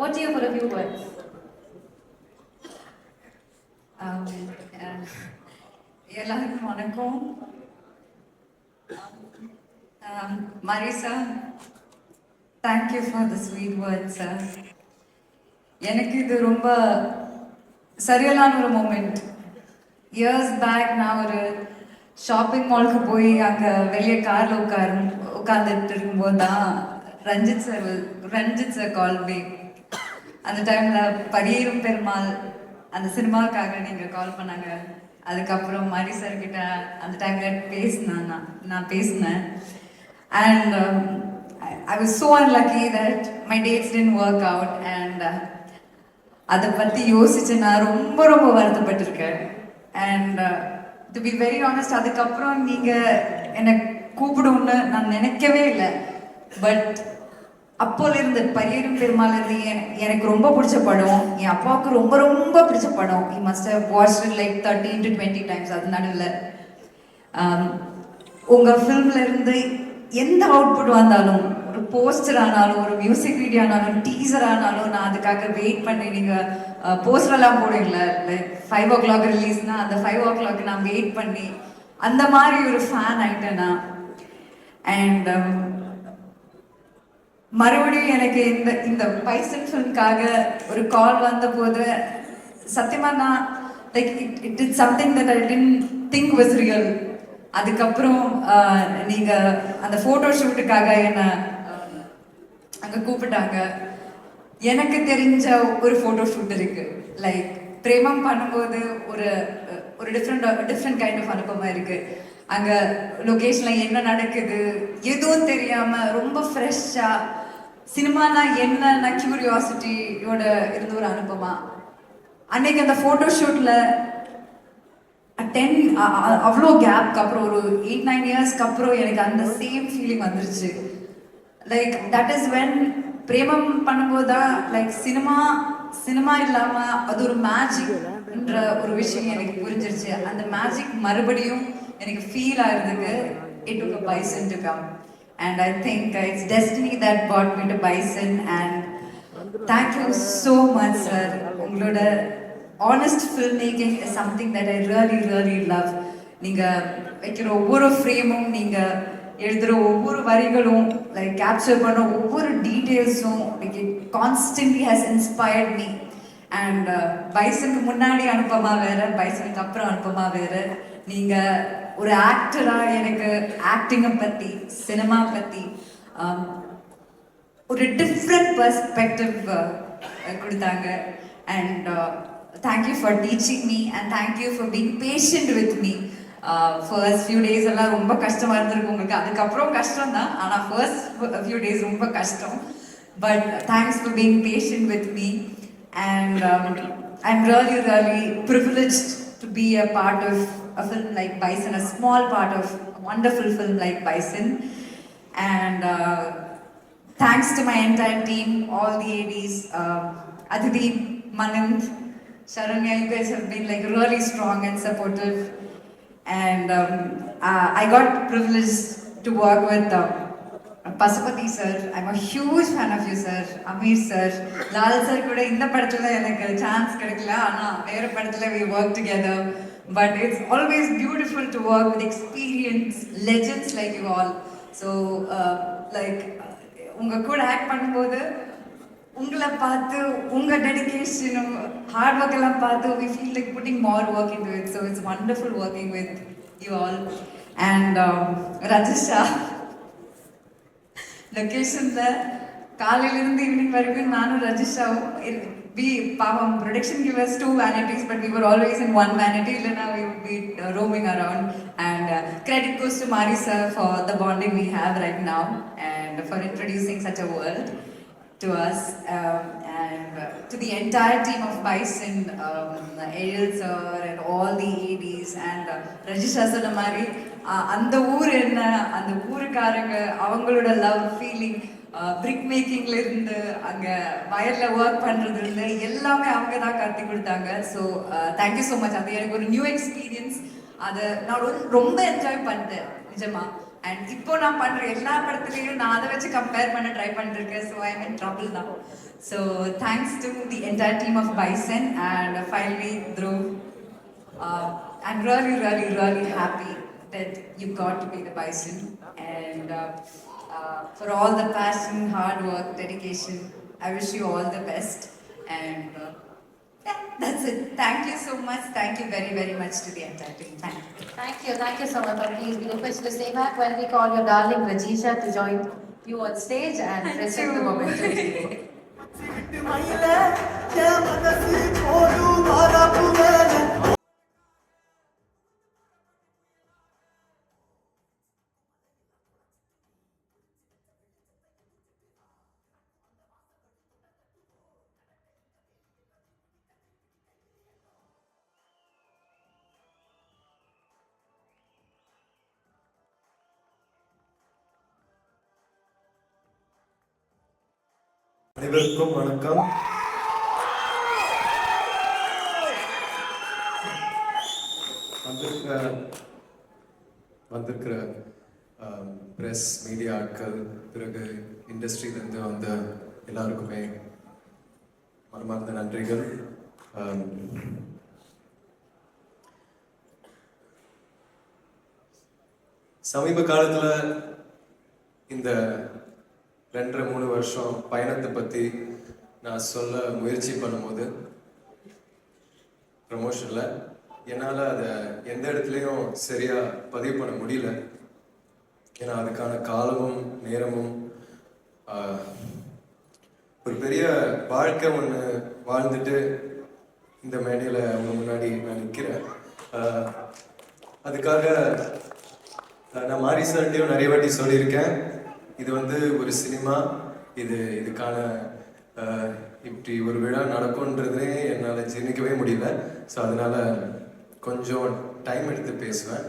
OTA for a few words. எல்லாருக்கும் வணக்கம். Marisa, thank you for the sweet words, sir. எனக்கு இது ரொம்ப சரியான ஒரு மூமெண்ட். இயர்ஸ் பேக் நான் ஒரு ஷாப்பிங் மாலுக்கு போய் அங்கே வெளியே காரில் உட்காந்துட்டு இருக்கும்போது தான் ரஞ்சித் சார் கால் பே. அந்த டைமில் பரியேறும் பெருமாள் அந்த சினிமாவுக்காக நீங்கள் கால் பண்ணாங்க. அதுக்கப்புறம் மரி சார் கிட்ட அந்த டைமில் நான் பேசினேன். And I was so unlucky that my dates didn't work out, and அதை பற்றி யோசிச்சு நான் ரொம்ப ரொம்ப வருத்தப்பட்டிருக்கேன். And to be very honest, அதுக்கப்புறம் நீங்கள் என்னை கூப்பிடுன்னு நான் நினைக்கவே இல்லை. பட் அப்போலேருந்து பரியேறும் பெருமாள்லேருந்து எனக்கு ரொம்ப பிடிச்ச படம், என் அப்பாவுக்கு ரொம்ப ரொம்ப பிடிச்ச படம். he must have watched it like 13 to 20 times. அது நடுவில் உங்கள் ஃபிலிம்லேருந்து எந்த அவுட்புட் வந்தாலும், ஒரு போஸ்டர் ஆனாலும், ஒரு மியூசிக் வீடியோ ஆனாலும், டீசர் ஆனாலும், நான் அதுக்காக வெயிட் பண்ணி, நீங்கள் போஸ்டரெல்லாம் போடுவீங்களா, லைக் 5 o'clock ரிலீஸ்னால் அந்த 5 o'clock நான் வெயிட் பண்ணி அந்த மாதிரி ஒரு ஃபேன் ஆகிட்டேன் நான். அண்ட் மறுபடியும் எனக்கு இந்த பைசன் ஃபிலிம்காக ஒரு கால் வந்தபோது சத்தியமாக நான் like it is something that I didn't think was real. அதுக்கப்புறம் நீங்கள் அந்த ஃபோட்டோ ஷூட்டுக்காக என்னை அங்கே கூப்பிட்டாங்க. எனக்கு தெரிஞ்ச ஒரு ஃபோட்டோ ஷூட் இருக்கு, லைக் பிரேமம் பண்ணும்போது ஒரு டிஃப்ரெண்ட் கைண்ட் ஆஃப் அனுபவமாக இருக்கு. அங்கே லொக்கேஷனில் என்ன நடக்குது எதுவும் தெரியாமல் ரொம்ப ஃப்ரெஷ்ஷாக சினிமானா என்னன்னா கியூரியாசிட்டியோட இருந்த ஒரு அனுபவமாக அன்னைக்கு அந்த ஃபோட்டோ ஷூட்டில் அவ்வளோ கேப்க்கு அப்புறம் ஒரு 8-9 இயர்ஸ்க்கு அப்புறம் எனக்கு அந்த சேம் ஃபீலிங் வந்துருச்சு. லைக் தட் இஸ் வென் பிரேமம் பண்ணும்போது தான் லைக் சினிமா இல்லாமல் அது ஒரு மேஜிக்ன்ற ஒரு விஷயம் எனக்கு புரிஞ்சிருச்சு. அந்த மேஜிக் மறுபடியும் எனக்கு ஃபீல் ஆகிறதுக்கு it took a Bison to come, and I think it's destiny that brought me to Bison. And thank you so much, sir. உங்களோட honest filmmaking is something that I really really love. நீங்கள் வைக்கிற ஒவ்வொரு ஃப்ரேமும், நீங்கள் எழுதுகிற ஒவ்வொரு வரிகளும், like capture பண்ணுற ஒவ்வொரு டீட்டெயில்ஸும் like it constantly has inspired me. And பைசனுக்கு முன்னாடி அனுப்பமாக வேறு, பைசனுக்கு அப்புறம் அனுப்பமாக வேறு. நீங்கள் ஒரு ஆக்டராக எனக்கு ஆக்டிங்கை பற்றி, சினிமா பற்றி ஒரு டிஃப்ரெண்ட் பெர்ஸ்பெக்டிவ் கொடுத்தாங்க. And thank you for teaching me, and thank you for being patient with me. First few days எல்லாம் ரொம்ப கஷ்டமாக இருந்திருக்கு உங்களுக்கு, அதுக்கப்புறம் கஷ்டம் தான், ஆனால் ஃபர்ஸ்ட் ஃபியூ டேஸ் ரொம்ப கஷ்டம். But thanks for being patient with me. And I'm really really privileged to be a part of a film like Bison, a small part of a wonderful film like Bison. And thanks to my entire team, all the ADs, Aditi, Manand, Sharanya, you guys have been like really strong and supportive. And I got privileged to work with Pasupati sir. I'm a huge fan of you, sir. Amir sir, Lal sir kuda indha padathula enakku chance kedakala, ana vera padathula we work together. But it's always beautiful to work with experienced legends like you all. So like unga kuda act பண்ணும்போது உங்களை பார்த்து உங்க டெடிகேஷனும் hard work எல்லாம் பார்த்து we feel like putting more work into it. So it's wonderful working with you all. And Rajisha, லொக்கேஷனில் காலையிலேருந்து evening வரைக்கும் நானும் ரஜிஷாவும் பாவம் production give us 2 vanities, but we were always in one vanity. இல்லைனா we would be roaming around. And credit goes to Marisa for the bonding we have right now and for introducing such a world to us. And to the entire team of Bison, Ariel sir and all the ADs, and Rajisha சொன்ன மாதிரி அந்த ஊர் என்ன, அந்த ஊருக்காரங்க அவங்களோட love feeling, பிரிக் மேக்கிங்ல இருந்து அங்கே வயலில் ஒர்க் பண்ணுறதுல எல்லாமே அவங்க தான் கற்றுக் கொடுத்தாங்க. So thank you so much. அது எனக்கு ஒரு நியூ எக்ஸ்பீரியன்ஸ். அதை நான் ரொம்ப என்ஜாய் பண்ணிட்டேன் நிஜமா. அண்ட் இப்போ நான் பண்ற எல்லா படத்துலையும் நான் அதை வச்சு கம்பேர் பண்ண ட்ரை பண்ணிருக்கேன். So I am in trouble now. So thanks to the entire team of Bison and finally Dhruv. I'm really, really, really happy that you got to be the Bison, and for all the passion, hard work, dedication, I wish you all the best. And yeah, that's it. Thank you so much. Thank you very, very much to the entire team. Thank you. Thank you so much. Please be requested to stay back when we call your darling Rajisha to join you on stage and present the moment. அனைவருக்கும் வணக்கம். வந்திருக்கிற press media ஆட்கள், பிறகு இண்டஸ்ட்ரியிலேருந்து வந்த எல்லாருக்குமே மனமார்ந்த நன்றிகள். சமீப காலத்தில் இந்த 2.5-3 வருஷம் பயணத்தை பற்றி நான் சொல்ல முயற்சி பண்ணும்போது ப்ரமோஷனில் என்னால் அதை எந்த இடத்துலையும் சரியாக பதிவு பண்ண முடியல. ஏன்னா அதுக்கான காலமும் நேரமும் ஒரு பெரிய வாழ்க்கை ஒன்று வாழ்ந்துட்டு இந்த மேடையில் அவங்க முன்னாடி நான் நிற்கிறேன். அதுக்காக நான் மாரி சார்ட்டையும் நிறைய வாட்டி சொல்லியிருக்கேன், இது வந்து ஒரு சினிமா, இதுக்கான இப்படி ஒரு விழா நடக்கும்ன்றதே என்னால் ஜீர்ணிக்கவே முடியல. ஸோ அதனால் கொஞ்சம் டைம் எடுத்து பேசுவேன்,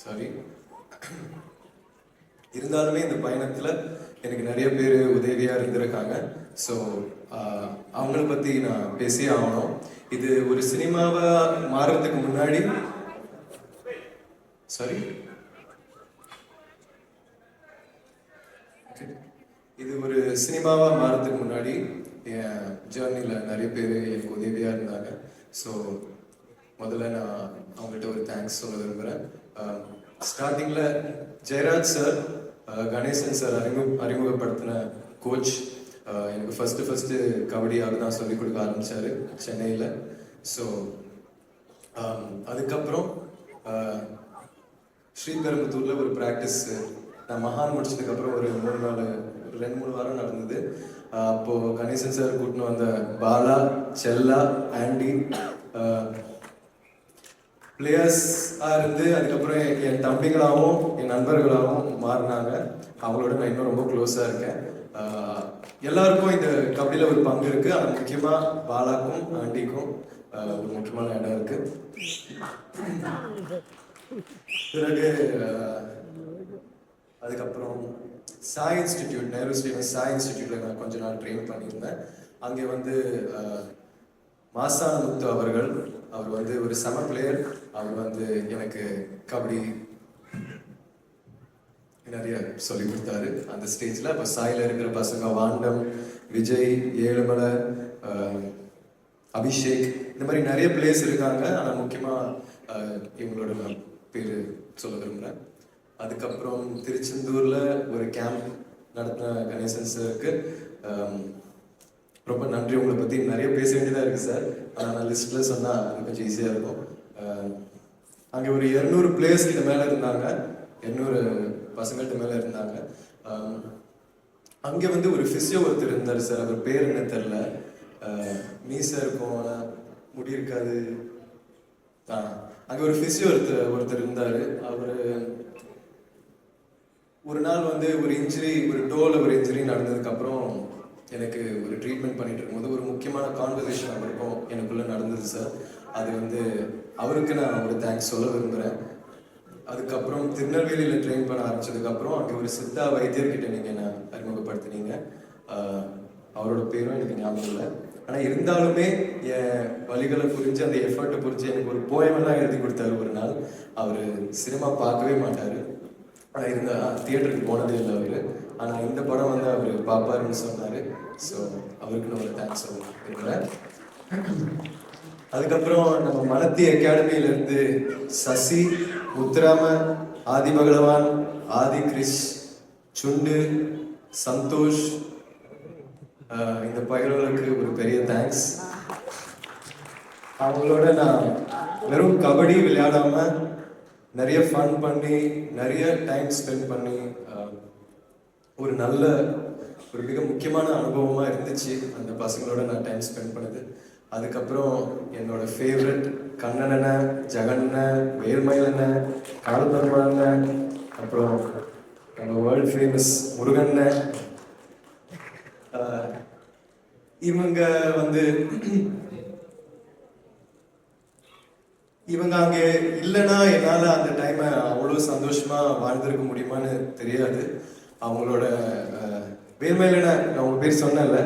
சாரி. இருந்தாலுமே இந்த பயணத்தில் எனக்கு நிறைய பேர் உதவியாக இருந்திருக்காங்க. ஸோ அவங்கள பற்றி நான் பேசி ஆகணும். இது ஒரு சினிமாவாக மாறுறதுக்கு முன்னாடி, சாரி, இது ஒரு சினிமாவாக மாறதுக்கு முன்னாடி என் ஜேர்னியில் நிறைய பேர் எனக்கு உதவியாக இருந்தாங்க. ஸோ முதல்ல நான் அவங்கள்ட்ட ஒரு தேங்க்ஸ் சொல்ல விரும்புகிறேன். ஸ்டார்டிங்கில் ஜெயராஜ் சார், கணேசன் சார் அறிமுகப்படுத்தின கோச் எனக்கு ஃபஸ்ட்டு கபடி அவர் தான் சொல்லிக் கொடுக்க ஆரம்பித்தார் சென்னையில். ஸோ அதுக்கப்புறம் ஸ்ரீபெரும்புத்தூரில் ஒரு ப்ராக்டிஸ் நான் மகான் முடிச்சதுக்கப்புறம் ஒரு 2-3 வாரம் நடந்தது. அப்போது கணேசன் சார் கூட்டின்னு வந்த பாலா, செல்லா, ஆண்டி பிளேயர்ஸாக இருந்து அதுக்கப்புறம் என் தம்பிகளாகவும் என் நண்பர்களாகவும் மாறினாங்க. அவங்களோட நான் இன்னும் ரொம்ப க்ளோஸாக இருக்கேன். எல்லாருக்கும் இந்த கபடியில் ஒரு பங்கு இருக்குது. அது முக்கியமாக பாலாக்கும் ஆண்டிக்கும் ஒரு முக்கியமான இடம் இருக்குது. பிறகு அதுக்கப்புறம் சாய் இன்ஸ்டிடியூட், நேரு ஸ்ரீனிவாஸ் சாய் இன்ஸ்டிடியூட்டில் நான் கொஞ்ச நாள் ட்ரெயின் பண்ணியிருந்தேன். அங்கே வந்து மாசானமுத்து அவர் வந்து ஒரு செம பிளேயர். அவர் வந்து எனக்கு கபடி நிறைய சொல்லி கொடுத்தாரு அந்த ஸ்டேஜில். அப்போ சாயில் இருக்கிற பசங்க வாண்டம், விஜய், ஏழுமலை, அபிஷேக், இந்த மாதிரி நிறைய பிளேயர்ஸ் இருக்காங்க. ஆனால் முக்கியமாக இவங்களோட நான் பேர் சொல்ல விரும்புகிறேன். அதுக்கப்புறம் திருச்செந்தூரில் ஒரு கேம்ப் நடத்தின கணேசன் சாருக்கு ரொம்ப நன்றி. உங்களை பற்றி நிறைய பேச வேண்டியதாக இருக்குது சார், ஆனால் நான் லிஸ்ட்டில் சொன்னால் அது கொஞ்சம் ஈஸியாக இருக்கும். அங்கே ஒரு 200 பிளேயர்ஸ் கிட்ட மேலே இருந்தாங்க, 200 பசங்கள்கிட்ட மேலே இருந்தாங்க. அங்கே வந்து ஒரு ஃபிசியோ ஒருத்தர் இருந்தார் சார், அவர் பேர் என்ன தெரில, மீசா இருக்கும் ஆனால் முடி இருக்காது. அங்கே ஒரு ஃபிசியோ ஒருத்தர் இருந்தார். அவர் ஒரு நாள் வந்து ஒரு இன்ஜுரி, ஒரு டோவில் ஒரு இன்ஜுரி நடந்ததுக்கப்புறம் எனக்கு ஒரு ட்ரீட்மெண்ட் பண்ணிட்டு இருக்கும்போது ஒரு முக்கியமான கான்வர்சேஷன் அவருக்கும் எனக்குள்ளே நடந்தது சார். அது வந்து அவருக்கு நான் ஒரு தேங்க்ஸ் சொல்ல விரும்புகிறேன். அதுக்கப்புறம் திருநெல்வேலியில் ட்ரெயின் பண்ண ஆரம்பிச்சதுக்கப்புறம் அங்கே ஒரு சித்தா வைத்தியர்கிட்ட நீங்கள் என்ன அறிமுகப்படுத்தினீங்க. அவரோட பேரும் எனக்கு ஞாபகம் இல்லை, ஆனால் இருந்தாலுமே என் வழிகளை புரிஞ்சு அந்த எஃபர்ட்டை புரிஞ்சு எனக்கு ஒரு போயமெல்லாம் எழுதி கொடுத்தாரு ஒரு நாள். அவர் சினிமா பார்க்கவே மாட்டார், இருந்த தியேட்டருக்கு போனதே இல்லை அவர். ஆனால் இந்த படம் வந்து அவர் பார்ப்பாருன்னு சொன்னார். ஸோ அவருக்கு நான் ஒரு தேங்க்ஸ் சொல்லுறேன். அதுக்கப்புறம் நம்ம மலத்தி அகாடமியிலேருந்து சசி, முத்துராம, ஆதி பகலவான், ஆதி கிரிஷ், சுண்டு, சந்தோஷ், இந்த பயிர்களுக்கு ஒரு பெரிய தேங்க்ஸ். அவங்களோட நான் வெறும் கபடி விளையாடாம நிறைய ஃபன் பண்ணி நிறைய டைம் ஸ்பெண்ட் பண்ணி ஒரு நல்ல ஒரு மிக முக்கியமான அனுபவமாக இருந்துச்சு அந்த பசங்களோட நான் டைம் ஸ்பெண்ட் பண்ணது. அதுக்கப்புறம் என்னோட ஃபேவரட் கண்ணனண்ண, ஜெகண்ண, வேல்மயிலண்ண, காலபெருமாண்ண, அப்புறம் நம்ம வேர்ல்ட் ஃபேமஸ் முருகண்ண, இவங்க வந்து இவங்க அங்கே இல்லைன்னா என்னால் அந்த டைமை அவ்வளோ சந்தோஷமாக வாழ்ந்திருக்க முடியுமான்னு தெரியாது. அவங்களோட வேல்மயிலண்ண, நான் உங்கள் பேர் சொன்னேன்ல,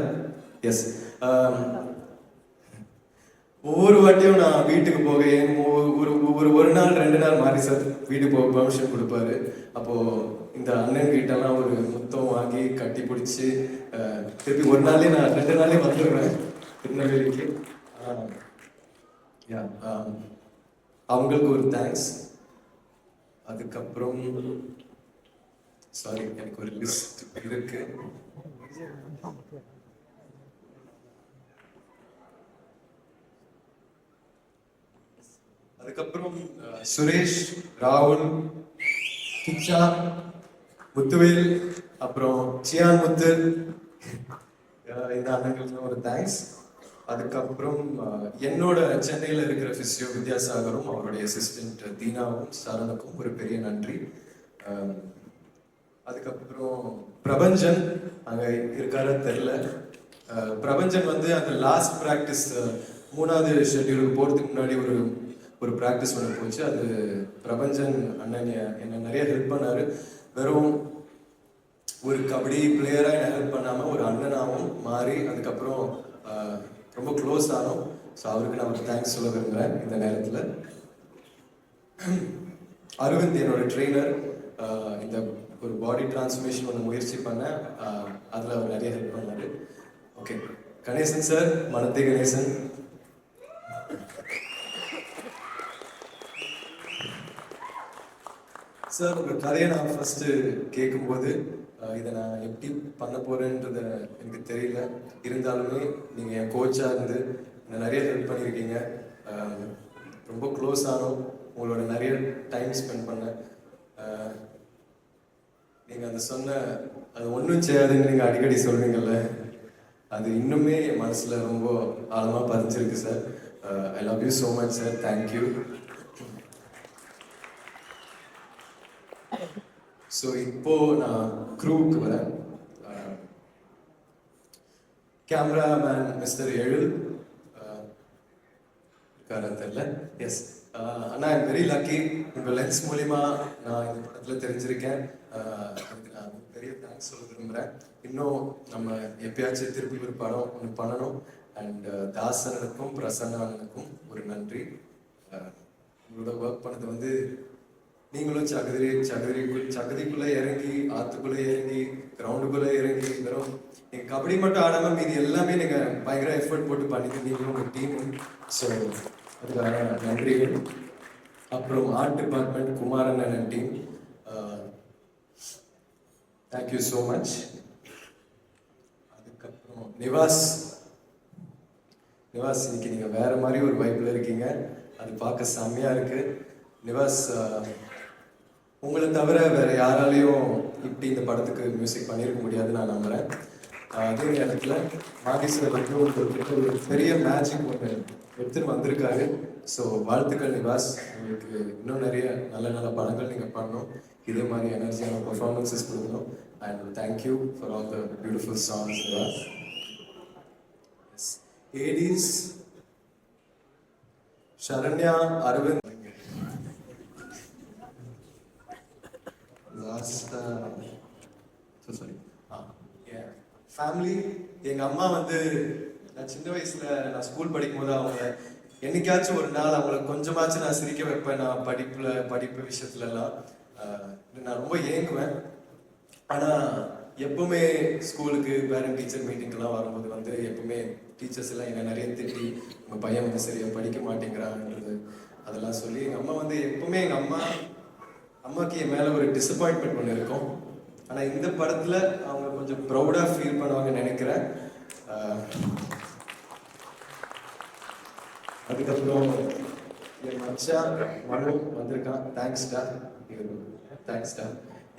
எஸ், ஒவ்வொரு வாட்டியும் நான் வீட்டுக்கு போக ஒரு நாள் 2 நாள் மாறி சார் வீட்டுக்கு போக பெர்மிஷன் கொடுப்பாரு. அப்போது இந்த அண்ணன் கிட்டலாம் ஒரு முத்தம் வாங்கி கட்டி பிடிச்சி திருப்பி ஒரு நாளே நான் 2 நாளே வந்துடுவேன் திருநெல்வேலிக்கு. அவங்களுக்கு ஒரு தேங்க்ஸ். அதுக்கப்புறம் சாரி, எனக்கு ஒரு லிஸ்ட் இருக்கு. அதுக்கப்புறம் சுரேஷ், ராகுல், கிச்சா, முத்துவேல், அப்புறம் சியான் முத்து, இந்த அண்ணங்களுக்கு ஒரு தேங்க்ஸ். அதுக்கப்புறம் என்னோட சென்னையில் இருக்கிற ஃபிசியோ வித்யாசாகரும் அவருடைய அசிஸ்டன்ட் தீனாவும் சரணுக்கும் ஒரு பெரிய நன்றி. அதுக்கப்புறம் பிரபஞ்சன் அங்கே இருக்கார தெரில. பிரபஞ்சன் வந்து அந்த லாஸ்ட் ப்ராக்டிஸ் 3வது ஷெட்யூலுக்கு போகிறதுக்கு முன்னாடி ஒரு ப்ராக்டிஸ் ஒன்று போச்சு. அது பிரபஞ்சன் அண்ணன் என்னை நிறைய ஹெல்ப் பண்ணார். வெறும் ஒரு கபடி பிளேயராக என்னை ஹெல்ப் பண்ணாமல் ஒரு அண்ணனாகவும் மாறி அதுக்கப்புறம் ரொம்ப க்ளோஸ் ஆனோம். ஸோ அவருக்கு நான் ஒரு தேங்க்ஸ் சொல்ல விரும்புகிறேன் இந்த நேரத்தில். அரவிந்த் என்னோட ட்ரெயினர், இந்த ஒரு பாடி டிரான்ஸ்ஃபர்மேஷன் ஒன்று முயற்சி பண்ணேன், அதில் அவர் நிறைய ஹெல்ப் பண்ணார். ஓகே, கணேசன் சார், மனத்தை கணேசன், சார் உங்கள் கதையை நான் ஃபஸ்ட்டு கேட்கும்போது இதை நான் எப்படி பண்ண போகிறேன்றத எனக்கு தெரியல. இருந்தாலுமே நீங்கள் என் கோச்சாக இருந்து என்னை நிறைய ஹெல்ப் பண்ணியிருக்கீங்க. ரொம்ப க்ளோஸ் ஆனோம், உங்களோட நிறைய டைம் ஸ்பெண்ட் பண்ணேன். நீங்கள் அந்த சொன்ன அது ஒன்றும் செய்யாதுன்னு நீங்கள் அடிக்கடி சொல்வீங்கள்ல, அது இன்னுமே என் மனசில் ரொம்ப ஆழமாக பதிஞ்சிருக்கு sir. I love you so much sir, thank you. So இப்போ நான் க்ரூவுக்கு வரேன். கேமராமேன் மிஸ்டர் எழில் இருக்காரா தெரியல. எஸ் அண்ணா, ஐம் வெரி லக்கி. உங்கள் லென்ஸ் மூலிமா நான் இந்த படத்தில் தெரிஞ்சிருக்கேன். அதுக்கு நான் பெரிய தேங்க்ஸ் சொல்ல விரும்புகிறேன். இன்னும் நம்ம எப்பயாச்சும் திருப்பி ஒரு படம் ஒன்று பண்ணணும். அண்ட் தாசனுக்கும் பிரசன்னானுக்கும் ஒரு நன்றி. உங்களோட ஒர்க் பண்ணது வந்து நீங்களும் சகதிக்குள்ளே இறங்கி, ஆற்றுக்குள்ளே இறங்கி, கிரவுண்டுக்குள்ளே இறங்கி, வெறும் நீங்கள் கபடி மட்டும் ஆடாமல் மீதி எல்லாமே நீங்கள் பயங்கர எஃபர்ட் போட்டு பண்ணிட்டு நீங்களும் உங்கள் டீமும். ஸோ அதுக்கான நன்றிகள். அப்புறம் ஆர்ட் டிபார்ட்மெண்ட் குமாரன் அண்ணன் டீம், தேங்க்யூ ஸோ மச். அதுக்கப்புறம் நிவாஸ், இன்னைக்கு நீங்கள் வேறு மாதிரி ஒரு வைப்பில் இருக்கீங்க, அது பார்க்க செம்மையாக இருக்குது. நிவாஸ், உங்களை தவிர வேறு யாராலையும் இப்படி இந்த படத்துக்கு மியூசிக் பண்ணியிருக்க முடியாதுன்னு நான் நம்புகிறேன். அதே நேரத்தில் மாதீஸ்வர் வந்து உங்களுக்கு ஒரு பெரிய மேஜிக் ஒன்று எடுத்துன்னு வந்திருக்காரு. ஸோ வாழ்த்துக்கள் நிவாஸ், உங்களுக்கு இன்னும் நிறைய நல்ல நல்ல படங்கள் நீங்கள் பண்ணணும், இதே மாதிரி எனர்ஜியான பர்ஃபார்மன்ஸஸ் கொடுக்கணும். And thank you for all the beautiful songs Nivas. ஏடிஸ் சரண்யா, அரவிந்த், ஃபேமிலி. எங்கள் அம்மா வந்து நான் சின்ன வயசில் நான் ஸ்கூல் படிக்கும்போது அவங்க என்னைக்காச்சும் ஒரு நாள் அவங்கள கொஞ்சமாச்சும் நான் சிரிக்க வைப்பேன். நான் படிப்பு விஷயத்துலலாம் நான் ரொம்ப ஏங்குவேன். ஆனால் எப்பவுமே ஸ்கூலுக்கு பேரண்ட் டீச்சர் மீட்டிங்லாம் வரும்போது வந்து எப்பவுமே டீச்சர்ஸ் எல்லாம் என்ன நிறைய திட்டி உங்கள் பையன் வந்து சரியாக படிக்க மாட்டேங்கிறான்ன்றது அதெல்லாம் சொல்லி எங்கள் அம்மா வந்து எப்பவுமே எங்கள் அம்மாவுக்கு என் மேலே ஒரு டிசப்பாயின்மெண்ட் ஒன்று இருக்கும். ஆனால் இந்த படத்தில் அவங்க கொஞ்சம் ப்ரௌடாக ஃபீல் பண்ணுவாங்கன்னு நினைக்கிறேன். அதுக்கப்புறம் என் மச்சான் மனு வந்திருக்கான். தேங்க்ஸ்டா.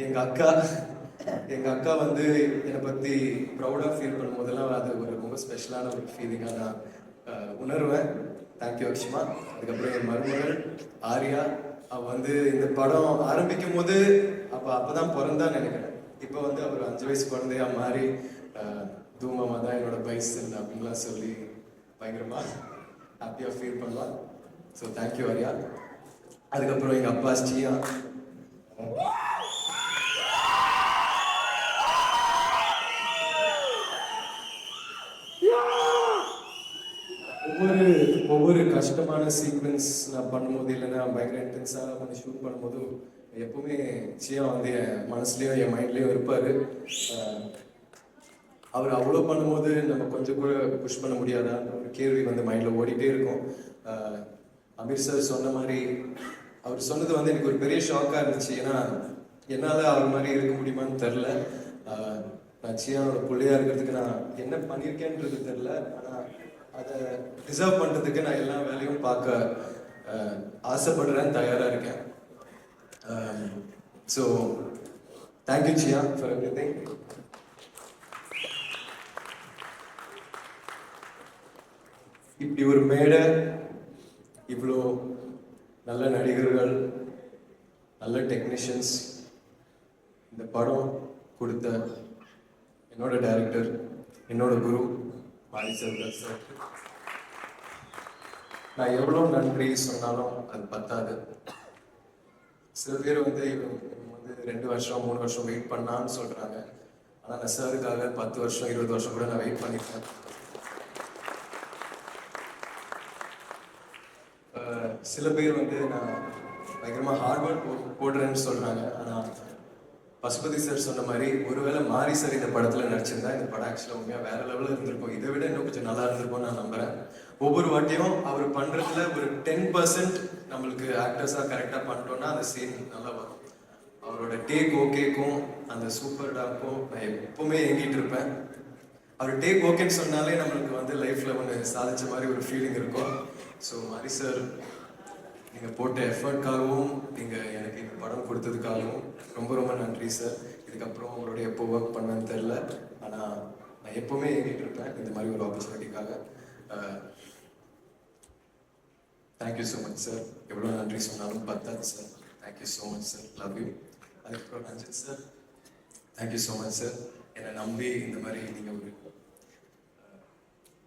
எங்கள் அக்கா வந்து என்னை பற்றி ப்ரௌடாக ஃபீல் பண்ணும்போதெல்லாம் அது ஒரு ரொம்ப ஸ்பெஷலான ஒரு ஃபீலிங்காக நான் உணர்வேன். தேங்க்யூ அக்ஷிமா. அதுக்கப்புறம் என் மருமகள் ஆர்யா, அவள் வந்து இந்த படம் ஆரம்பிக்கும் போது அப்போதான் பிறந்தான்னு நினைக்கிறேன். இப்போ வந்து அவர் 5 வயசு குழந்தையா மாறி தூமாமா தான் என்னோட பைசன் அப்படின்லாம் சொல்லி பயங்கரமாக ஹாப்பியாக ஃபீல் பண்ணலாம். So thank you Arya. அதுக்கப்புறம் எங்கள் அப்பா ஸ்ரீயா, ஒவ்வொரு கஷ்டமான சீக்வன்ஸ் நான் பண்ணும்போது இல்லைன்னா பயங்கர இன்டென்ஸாக வந்து ஷூட் பண்ணும்போது எப்பவுமே சியா வந்து என் மனசுலேயும் என் மைண்ட்லேயும் இருப்பார். அவர் அவ்வளோ பண்ணும்போது நம்ம கொஞ்சம் கூட புஷ் பண்ண முடியாதா ஒரு கேள்வி வந்து மைண்டில் ஓடிட்டே இருக்கும். அமீர் சார் சொன்ன மாதிரி அவர் சொன்னது வந்து எனக்கு ஒரு பெரிய ஷாக்காக இருந்துச்சு. ஏன்னா என்னால் அவர் மாதிரி இருக்க முடியுமான்னு தெரில. நான் சியானோட பிள்ளையாக இருக்கிறதுக்கு நான் என்ன பண்ணியிருக்கேன்றது தெரில. ஆனால் அதை ரிசர்வ் பண்ணுறதுக்கு நான் எல்லா வேலையும் பார்க்க ஆசைப்படுறேன், தயாராக இருக்கேன். So thank you chia for everything. இப்படி ஒரு மேடை, இவ்வளோ நல்ல நடிகர்கள், நல்ல டெக்னீஷியன்ஸ், இந்த படம் கொடுத்த என்னோட டைரக்டர், என்னோட குரு மாரி செல்வராஜ் சார், நான் எவ்வளோ நன்றி சொன்னாலும் அது பத்தாது. சில பேர் வந்து இவங்க வந்து 2 வருஷம் 3 வருஷம் வெயிட் பண்ணான்னு சொல்கிறாங்க. ஆனால் நான் சாருக்காக 10 வருஷம் 20 வருஷம் கூட நான் வெயிட் பண்ணியிருக்கேன். சில பேர் வந்து நான் பயங்கரமாக ஹார்ட் ஒர்க் போடுறேன்னு சொல்கிறாங்க. ஆனால் பசுபதி சார் சொன்ன மாதிரி ஒருவேளை மாரி சார் இந்த படத்தில் நடிச்சிருந்தா இந்த படம் ஆக்சுவலாக உண்மையாக வேற லெவலில் இருந்திருக்கும். இதை விட இன்னும் கொஞ்சம் நல்லா இருந்திருக்கும்னு நான் நம்புகிறேன். ஒவ்வொரு வாட்டியும் அவர் பண்ணுறதுல ஒரு 10% நம்மளுக்கு ஆக்டர்ஸாக கரெக்டாக பண்ணிட்டோன்னா அந்த சீன் நல்லா வரும். அவரோட டேக் ஓகேக்கும் அந்த சூப்பர் டாக்கும் நான் எப்பவுமே ஏங்கிட்டு இருப்பேன். அவர் டேக் ஓகேன்னு சொன்னாலே நம்மளுக்கு வந்து லைஃப்பில் ஒன்று சாதிச்ச மாதிரி ஒரு ஃபீலிங் இருக்கும். ஸோ மாரி சார், நீங்கள் போட்ட எஃபர்ட்காகவும் நீங்கள் எனக்கு இந்த படம் கொடுத்ததுக்காகவும் ரொம்ப ரொம்ப நன்றி சார். இதுக்கப்புறம் உங்களோட எப்போ ஒர்க் பண்ணேன்னு தெரில, ஆனால் நான் எப்போவுமே ஏங்கிட்டு இருப்பேன் இந்த மாதிரி ஒரு ஆப்பர்ச்சுனிட்டிக்காக. Thank you so much sir. எவ்வளோ நன்றி சொன்னாலும் பத்தாது சார். Thank you so much sir. Love you. அதுக்கப்புறம் Ranjith sir, thank you so much sir. என்னை நம்பி இந்த மாதிரி நீங்கள் ஒரு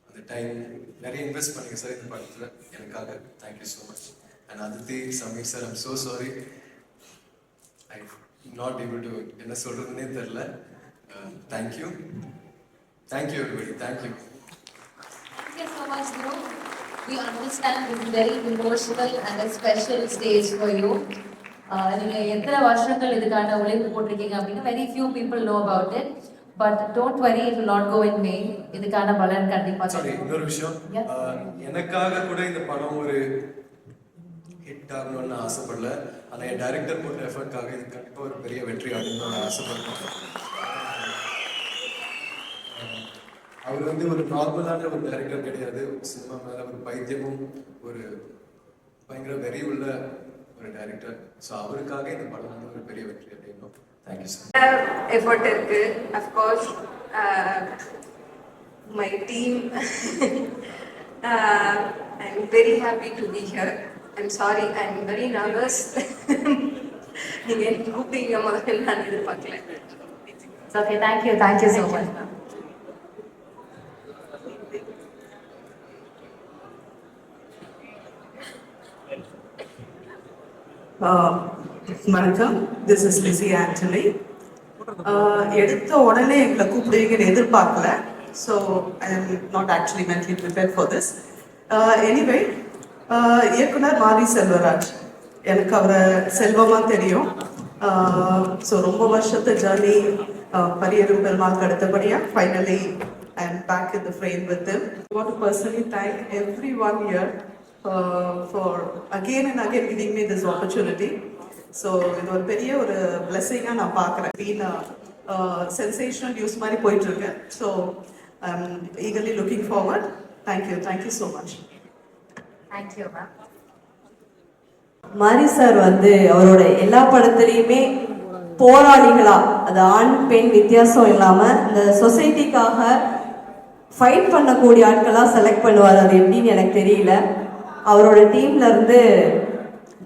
அந்த டைம் நிறைய இன்வெஸ்ட் பண்ணீங்க சார் இந்த படத்தில் எனக்காக. Thank you so much. And Aditi, Sameer sir, I'm so sorry. I not able to என்ன சொல்கிறதுனே தெரில. Thank you. Thank you everybody. Thank you. Thank you so much, Guru. We understand this is very emotional and a special stage for you. நீங்கள் எத்தனை வருஷங்கள் இதுக்கான உழைப்பு போட்டிருக்கீங்க அப்படின்னு very few people know about it. But don't worry, it will not go in vain. இதுக்கான பலன் கண்டிப்பா. சாரி, இன்னொரு விஷயம், எனக்காக கூட இந்த படம் ஒரு ஹிட் ஆகணும்னு நான் ஆசைப்படல. ஆனால் என் டைரக்டர் போட்ட எஃபர்ட்காக இது கண்டிப்பாக ஒரு பெரிய வெற்றி ஆகணும்னு நான் ஆசைப்படுறேன். அவர் வந்து ஒரு நார்மலான ஒரு டைரக்டர் கிடையாது. சினிமா மேலே ஒரு பைத்தியமும் ஒரு பயங்கர வெறி உள்ள ஒரு டைரக்டர். ஸோ அவருக்காக இந்த படம் வந்து ஒரு பெரிய வெற்றி அடையணும். Thank you sir. எஃபர்ட் இருக்கு. Of course my team. I'm very happy to be here. I'm sorry, I'm very nervous. நீங்கள் எனக்கு கூப்பிட்டீங்க முதல்ல, நான் எதிர்பார்க்கல. Okay, thank you. Thank you so much. வணக்கம், திஸ் இஸ் லிசி ஆண்டனி. எடுத்த உடனே எங்களை கூப்பிடுவீங்கன்னு எதிர்பார்க்கல. So I am not actually mentally prepare for this. Anyway, இயக்குனர் மாரி செல்வராஜ், எனக்கு அவரை செல்வமாக தெரியும். ஸோ ரொம்ப வருஷத்து ஜர்னி பரியரும் பெருமாளுக்கு அடுத்தபடியாக finally I am back in the frame with them. I want to personally thank everyone here for again and again giving me this opportunity. So இது ஒரு பெரிய ஒரு பிளெஸிங்காக நான் பார்க்குறேன். பீன் சென்சேஷனல் நியூஸ் மாதிரி போயிட்டுருக்கு. So I am eagerly looking forward. Thank you so much. Thank you ma'am. மாரி sir வந்து அவரோட எல்லா படத்துலையுமே போராளிகளா, அது ஆண் பெண் வித்தியாசம் இல்லாமல் இந்த சொசைட்டிக்காக ஃபைட் பண்ணக்கூடிய ஆட்களாக செலக்ட் பண்ணுவார். அது எப்படின்னு எனக்கு தெரியல. அவரோட டீம்ல இருந்து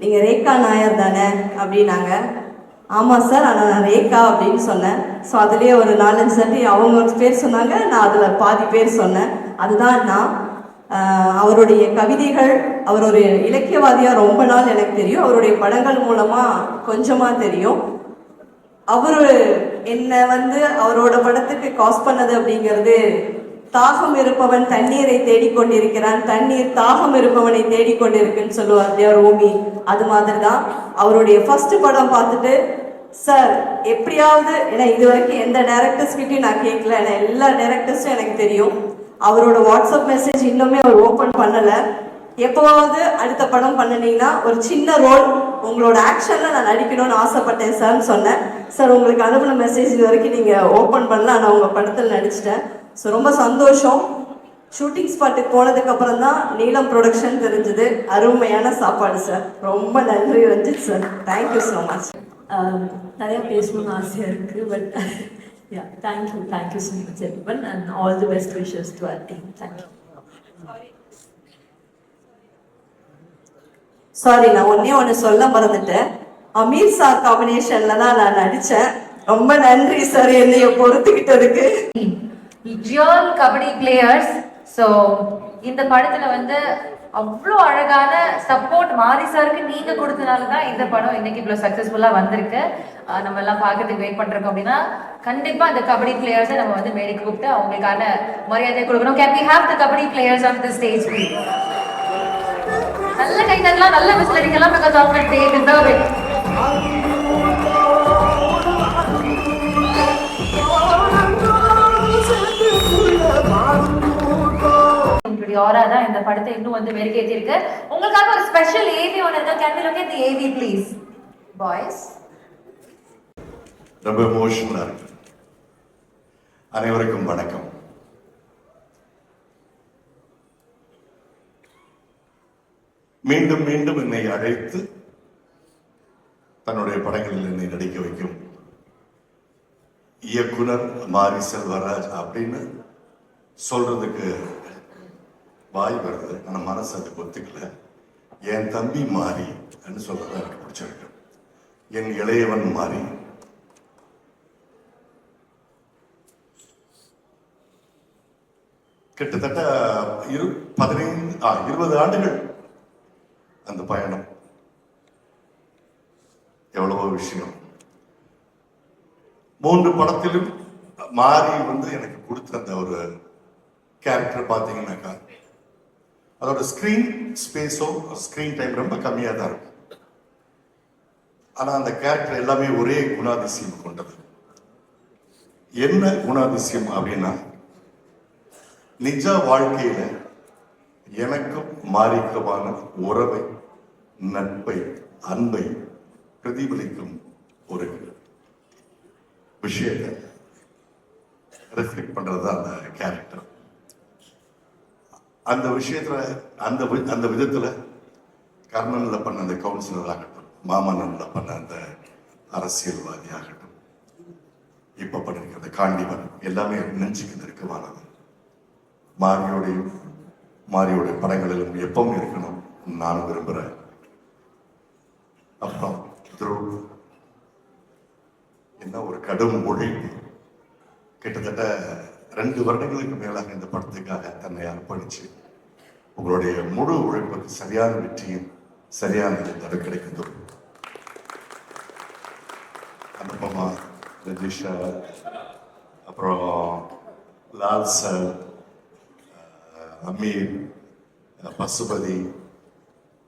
நீங்கள் ரேகா நாயர் தானே அப்படின்னாங்க. ஆமாம் சார், ஆனால் நான் ரேகா அப்படின்னு சொன்னேன். ஸோ அதுலேயே ஒரு 4-5 சட்டி அவங்க பேர் சொன்னாங்க, நான் அதில் பாதி பேர் சொன்னேன். அதுதான் நான். அவருடைய கவிதைகள், அவர் ஒரு இலக்கியவாதியாக ரொம்ப நாள் எனக்கு தெரியும். அவருடைய படங்கள் மூலமாக கொஞ்சமாக தெரியும். அவர் என்னை வந்து அவரோட படத்துக்கு காஸ் பண்ணது அப்படிங்கிறது, தாகம் இருப்பவன் தண்ணீரை தேடிக்கொண்டிருக்கிறான், தண்ணீர் தாகம் இருப்பவனை தேடிக்கொண்டிருக்குன்னு சொல்லுவார் தேவர் ஓமி. அது மாதிரி தான் அவருடைய ஃபர்ஸ்ட் படம் பார்த்துட்டு, சார் எப்படியாவது, ஏன்னா இது வரைக்கும் எந்த டைரக்டர்ஸ்கிட்டையும் நான் கேட்கல, ஏன்னா எல்லா டைரக்டர்ஸும் எனக்கு தெரியும். அவரோட வாட்ஸ்அப் மெசேஜ் இன்னுமே அவர் ஓப்பன் பண்ணலை. எப்போவாவது அடுத்த படம் பண்ணினீங்கன்னா ஒரு சின்ன ரோல் உங்களோட ஆக்ஷனில் நான் நடிக்கணும்னு ஆசைப்பட்டேன் சார்ன்னு சொன்னேன். சார் உங்களுக்கு அனுப்பின மெசேஜ் இது வரைக்கும் நீங்கள் ஓப்பன் பண்ணல, நான் உங்கள் படத்தில் நடிச்சிட்டேன். ஸோ ரொம்ப சந்தோஷம். ஷூட்டிங் ஸ்பாட்டுக்கு போனதுக்கப்புறம் தான் நீலம் ப்ரொடக்ஷன் தெரிஞ்சுது. அருமையான சாப்பாடு சார். ரொம்ப நன்றி Ranjith sir. Thank you so much. நிறையா பேசணும்னு ஆசையாக இருக்குது. But yeah, thank you so much everyone and all the best wishes to our team. Thank you. Sorry, நான் ஒன்று சொல்ல மறந்துட்டேன். அமீர் சார் காம்பினேஷன்ல தான் நான் நடித்தேன். ரொம்ப நன்றி சார் என்னைய பொறுத்துக்கிட்டதுக்கு. Real kabaddi players. ஸோ இந்த படத்துல வந்து அவ்வளோ அழகான சப்போர்ட் மாரி சாருக்கு நீங்க கொடுத்தனால தான் இந்த படம் இன்னைக்கு இவ்வளோ சக்ஸஸ்ஃபுல்லா வந்திருக்கு. நம்ம எல்லாம் பார்க்கறதுக்கு வெயிட் பண்றோம். அப்படின்னா கண்டிப்பா இந்த கபடி பிளேயர்ஸை நம்ம வந்து மேடைக்கு கூப்பிட்டு அவங்களுக்கான மரியாதை கொடுக்கணும். Can we have the kabaddi players on the stage please? நல்ல கை தட்டலாம், நல்ல விசில் அடிக்கலாம். Because of they deserve it. ஆரா தான் இந்த படத்தை இன்னும் வந்து மெருகேற்றி இருக்கு. உங்களுக்காக ஒரு ஸ்பெஷல் ஏவி ஒன்று இருக்கு. Can we look at the AV please boys? ரொம்ப எமோஷனலா இருக்கு. அனைவருக்கும் வணக்கம். மீண்டும் மீண்டும் என்னை அழைத்து தன்னுடைய படங்களில் என்னை நடிக்க வைக்கும் இயக்குனர் மாரி செல்வராஜ் அப்படின்னு சொல்றதுக்கு வாய் வருது. ஆனால் மனசு அதுக்கு ஒத்துக்கல. என் தம்பி மாறி சொல்றது எனக்கு பிடிச்சிருக்கு. என் இளையவன் மாறி. கிட்டத்தட்ட 20 ஆண்டுகள் அந்த பயணம். எவ்வளவோ விஷயம். 3 படத்திலும் மாறி வந்து எனக்கு கொடுத்த அந்த ஒரு கேரக்டர் பார்த்தீங்கன்னாக்கா, அதோட ஸ்கிரீன் ஸ்பேஸோ ஸ்கிரீன் டைம் ரொம்ப கம்மியாக தான் இருக்கும். ஆனால் அந்த கேரக்டர் எல்லாமே ஒரே குணாதிசயம் கொண்டது. என்ன குணாதிசயம் அப்படின்னா, நிஜ வாழ்க்கையில எனக்கும் மாறிக்குமான உறவை, நட்பை, அன்பை பிரதிபலிக்கும் ஒரு விஷயத்தை ரெஃப்ளெக்ட் பண்றது தான் அந்த கேரக்டர். அந்த விஷயத்துல அந்த விதத்துல கர்ணன்ல பண்ண அந்த கவுன்சிலர் ஆகட்டும், மாமன்னன்ல பண்ண அந்த அரசியல்வாதி ஆகட்டும், இப்ப பண்ணிருக்க அந்த காண்டிவன், எல்லாமே நெஞ்சுக்கு நெருக்கமானது. மாரியோடைய படங்களிலும் எப்பவும் இருக்கணும் நானும் விரும்புறேன். அப்புறம் என்ன ஒரு கடும் உழைப்பு. கிட்டத்தட்ட 2 வருடங்களுக்கு மேலாக இந்த படத்துக்காக தன்னை அர்ப்பணிச்சு உங்களுடைய முழு உழைப்புக்கு சரியான வெற்றியும் சரியான தடை கிடைக்குது. அனுபமா, ரஜிஷா, அப்புறம் லால் சார், அமீர், பசுபதி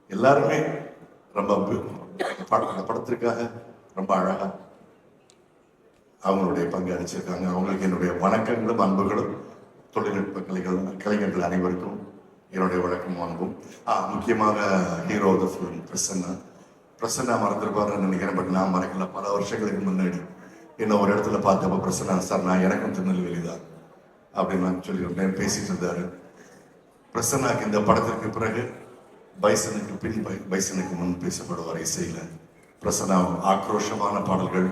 எல்லாருமே ரொம்ப அந்த படத்திற்காக ரொம்ப அழகா அவங்களுடைய பங்கு அளிச்சிருக்காங்க. அவங்களுக்கு என்னுடைய வணக்கங்களும் அன்புகளும். தொழில்நுட்ப கலைஞர்கள் அனைவருக்கும் என்னுடைய வழக்கம் அன்பும். முக்கியமாக hero of the film Prasanna மறந்துருப்பாருன்னு நினைக்கிறேன். பட் நான் மறக்கல. பல வருஷங்களுக்கு முன்னாடி என்ன ஒரு இடத்துல பார்த்தப்ப பிரசன்னா சார் நான் எனக்கும் திருநெல்வேலி தான் அப்படின்னு நான் சொல்லியிருந்தேன். பேசிட்டு இருந்தாரு. பிரசன்னாக்கு இந்த படத்திற்கு பிறகு பைசனுக்கு பின் பைசனுக்கு முன் பேசப்படுவார். இசையில பிரசன்னா ஆக்ரோஷமான பாடல்கள்,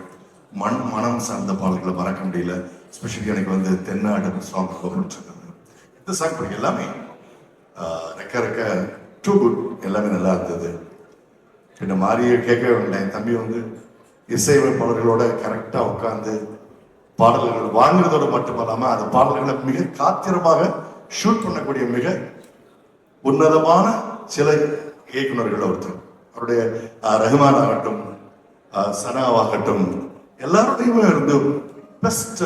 மனம் சார்ந்த பாடல்களை மறக்க முடியல. ஸ்பெஷலி எனக்கு வந்து தென்னாடு சாங் ரொம்ப பிடிச்சிருந்தது. இந்த சாங் பிடிக்கும். எல்லாமே ரெக்க டூ குட், எல்லாமே நல்லா இருந்தது. பின்ன மாறிய கேட்கவே வேண்டாம். என் தம்பி வந்து இசையமைப்பாளர்களோட கரெக்டாக உட்காந்து பாடல்கள் வாங்குறதோடு மட்டுமல்லாமல் அந்த பாடல்களை மிக காத்திரமாக ஷூட் பண்ணக்கூடிய மிக உன்னதமான சில இயக்குநர்கள் ஒருத்தர். அவருடைய ரஹ்மான் ஆகட்டும், சனாவாகட்டும், எல்லாரோடையுமே இருந்து பெஸ்ட்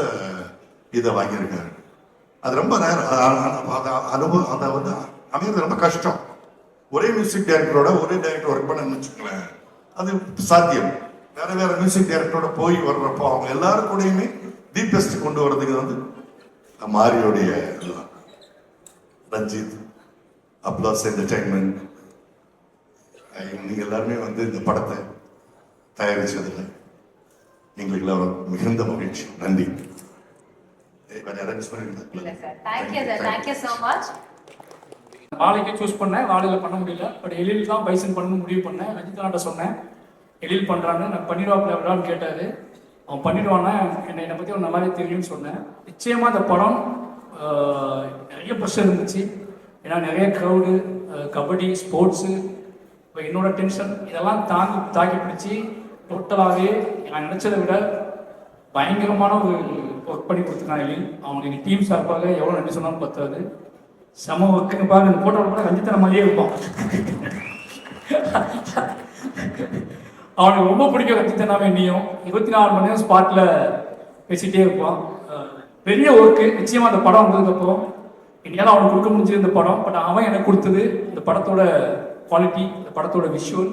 இதை வாங்கியிருக்காரு. அது ரொம்ப நேரம் அனுபவம். அதை வந்து அமைகிறது ரொம்ப கஷ்டம். ஒரே மியூசிக் டைரக்டரோட ஒரே டைரக்டர் ஒர்க் பண்ணணும்னு வச்சுக்கோங்களேன், அது சாத்தியம். வேற வேற மியூசிக் டைரக்டரோட போய் வர்றப்போ அவங்க எல்லாரும் கூடயுமே தி பெஸ்ட் கொண்டு வர்றதுக்கு வந்து மாரியோடைய ரஞ்சித், அப்ளாஸ் என்டர்டைன்மெண்ட், நீங்க எல்லாருமே வந்து இந்த படத்தை தயாரிச்சதுல எங்களுக்கு எல்லாம் மிகுந்த மகிழ்ச்சி. நன்றி. வாழைக்கு சூஸ் பண்ணேன். வாழையில் பண்ண முடியல. பட் எழில் தான் பைசன் பண்ணணும் முடிவு பண்ணேன். ரஞ்சித்னாட்ட சொன்னேன் எழில் பண்ணுறான்னு. நான் பண்ணிடுவாப்பில் கேட்டார். அவன் பண்ணிடுவானா, என்னை பற்றி ஒரு நல்லாவே தெரியும்னு சொன்னேன். நிச்சயமாக இந்த படம் நிறைய ப்ரெஷர் இருந்துச்சு. ஏன்னா நிறைய க்ரௌடு, கபடி, ஸ்போர்ட்ஸு, இப்போ என்னோட டென்ஷன் இதெல்லாம் தாக்கி பிடிச்சி டோட்டலாகவே நான் நினச்சதை விட பயங்கரமான ஒரு ஒர்க் பண்ணி கொடுத்துருக்கான் எழில். அவனுக்கு டீம் சார்பாக எவ்வளோ நன்றி சொன்னாலும் பத்தாது. செம ஒர்க்குன்னு பாருங்க. இந்த போட்டோவில் கூட ரஞ்சித்தன மாதிரியே இருப்பான். அவனுக்கு ரொம்ப பிடிக்கும் ரஞ்சித்தனாவே. நீயும் 24 மணி நேரம் ஸ்பாட்டில் பேசிகிட்டே இருப்பான். பெரிய ஒர்க்கு. நிச்சயமாக அந்த படம் வந்ததுக்கப்புறம் என்னால் அவனுக்கு கொடுக்க முடிஞ்சது இந்த படம். பட் அவன் எனக்கு கொடுத்தது இந்த படத்தோட குவாலிட்டி, இந்த படத்தோட விஷுவல்.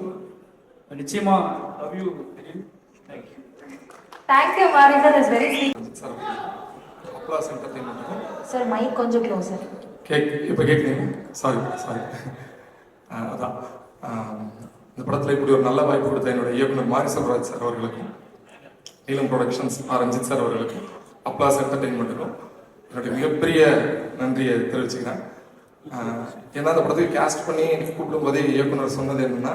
நிச்சயமாக love you. Thank you Mari sir. Is very sir applause entertainment sir. Mic கொஞ்சம் க்ளோசர். இப்போ கேட்குறீங்க. சாரி. அதான் இந்த படத்தில் இப்படி ஒரு நல்ல வாய்ப்பு கொடுத்த என்னுடைய இயக்குனர் மாரி செல்வராஜ் சார் அவர்களுக்கும், நீலம் ப்ரொடக்ஷன்ஸ் ரஞ்சித் சார் அவர்களுக்கும், அப்ளாஸ் என்டர்டைன்மெண்ட்டுக்கும் என்னுடைய மிகப்பெரிய நன்றியை தெரிவிச்சுக்கிறேன். ஏன்னா அந்த படத்துக்கு கேஸ்ட் பண்ணி கூப்பிடும் போதே இயக்குனர் சொன்னது என்னன்னா,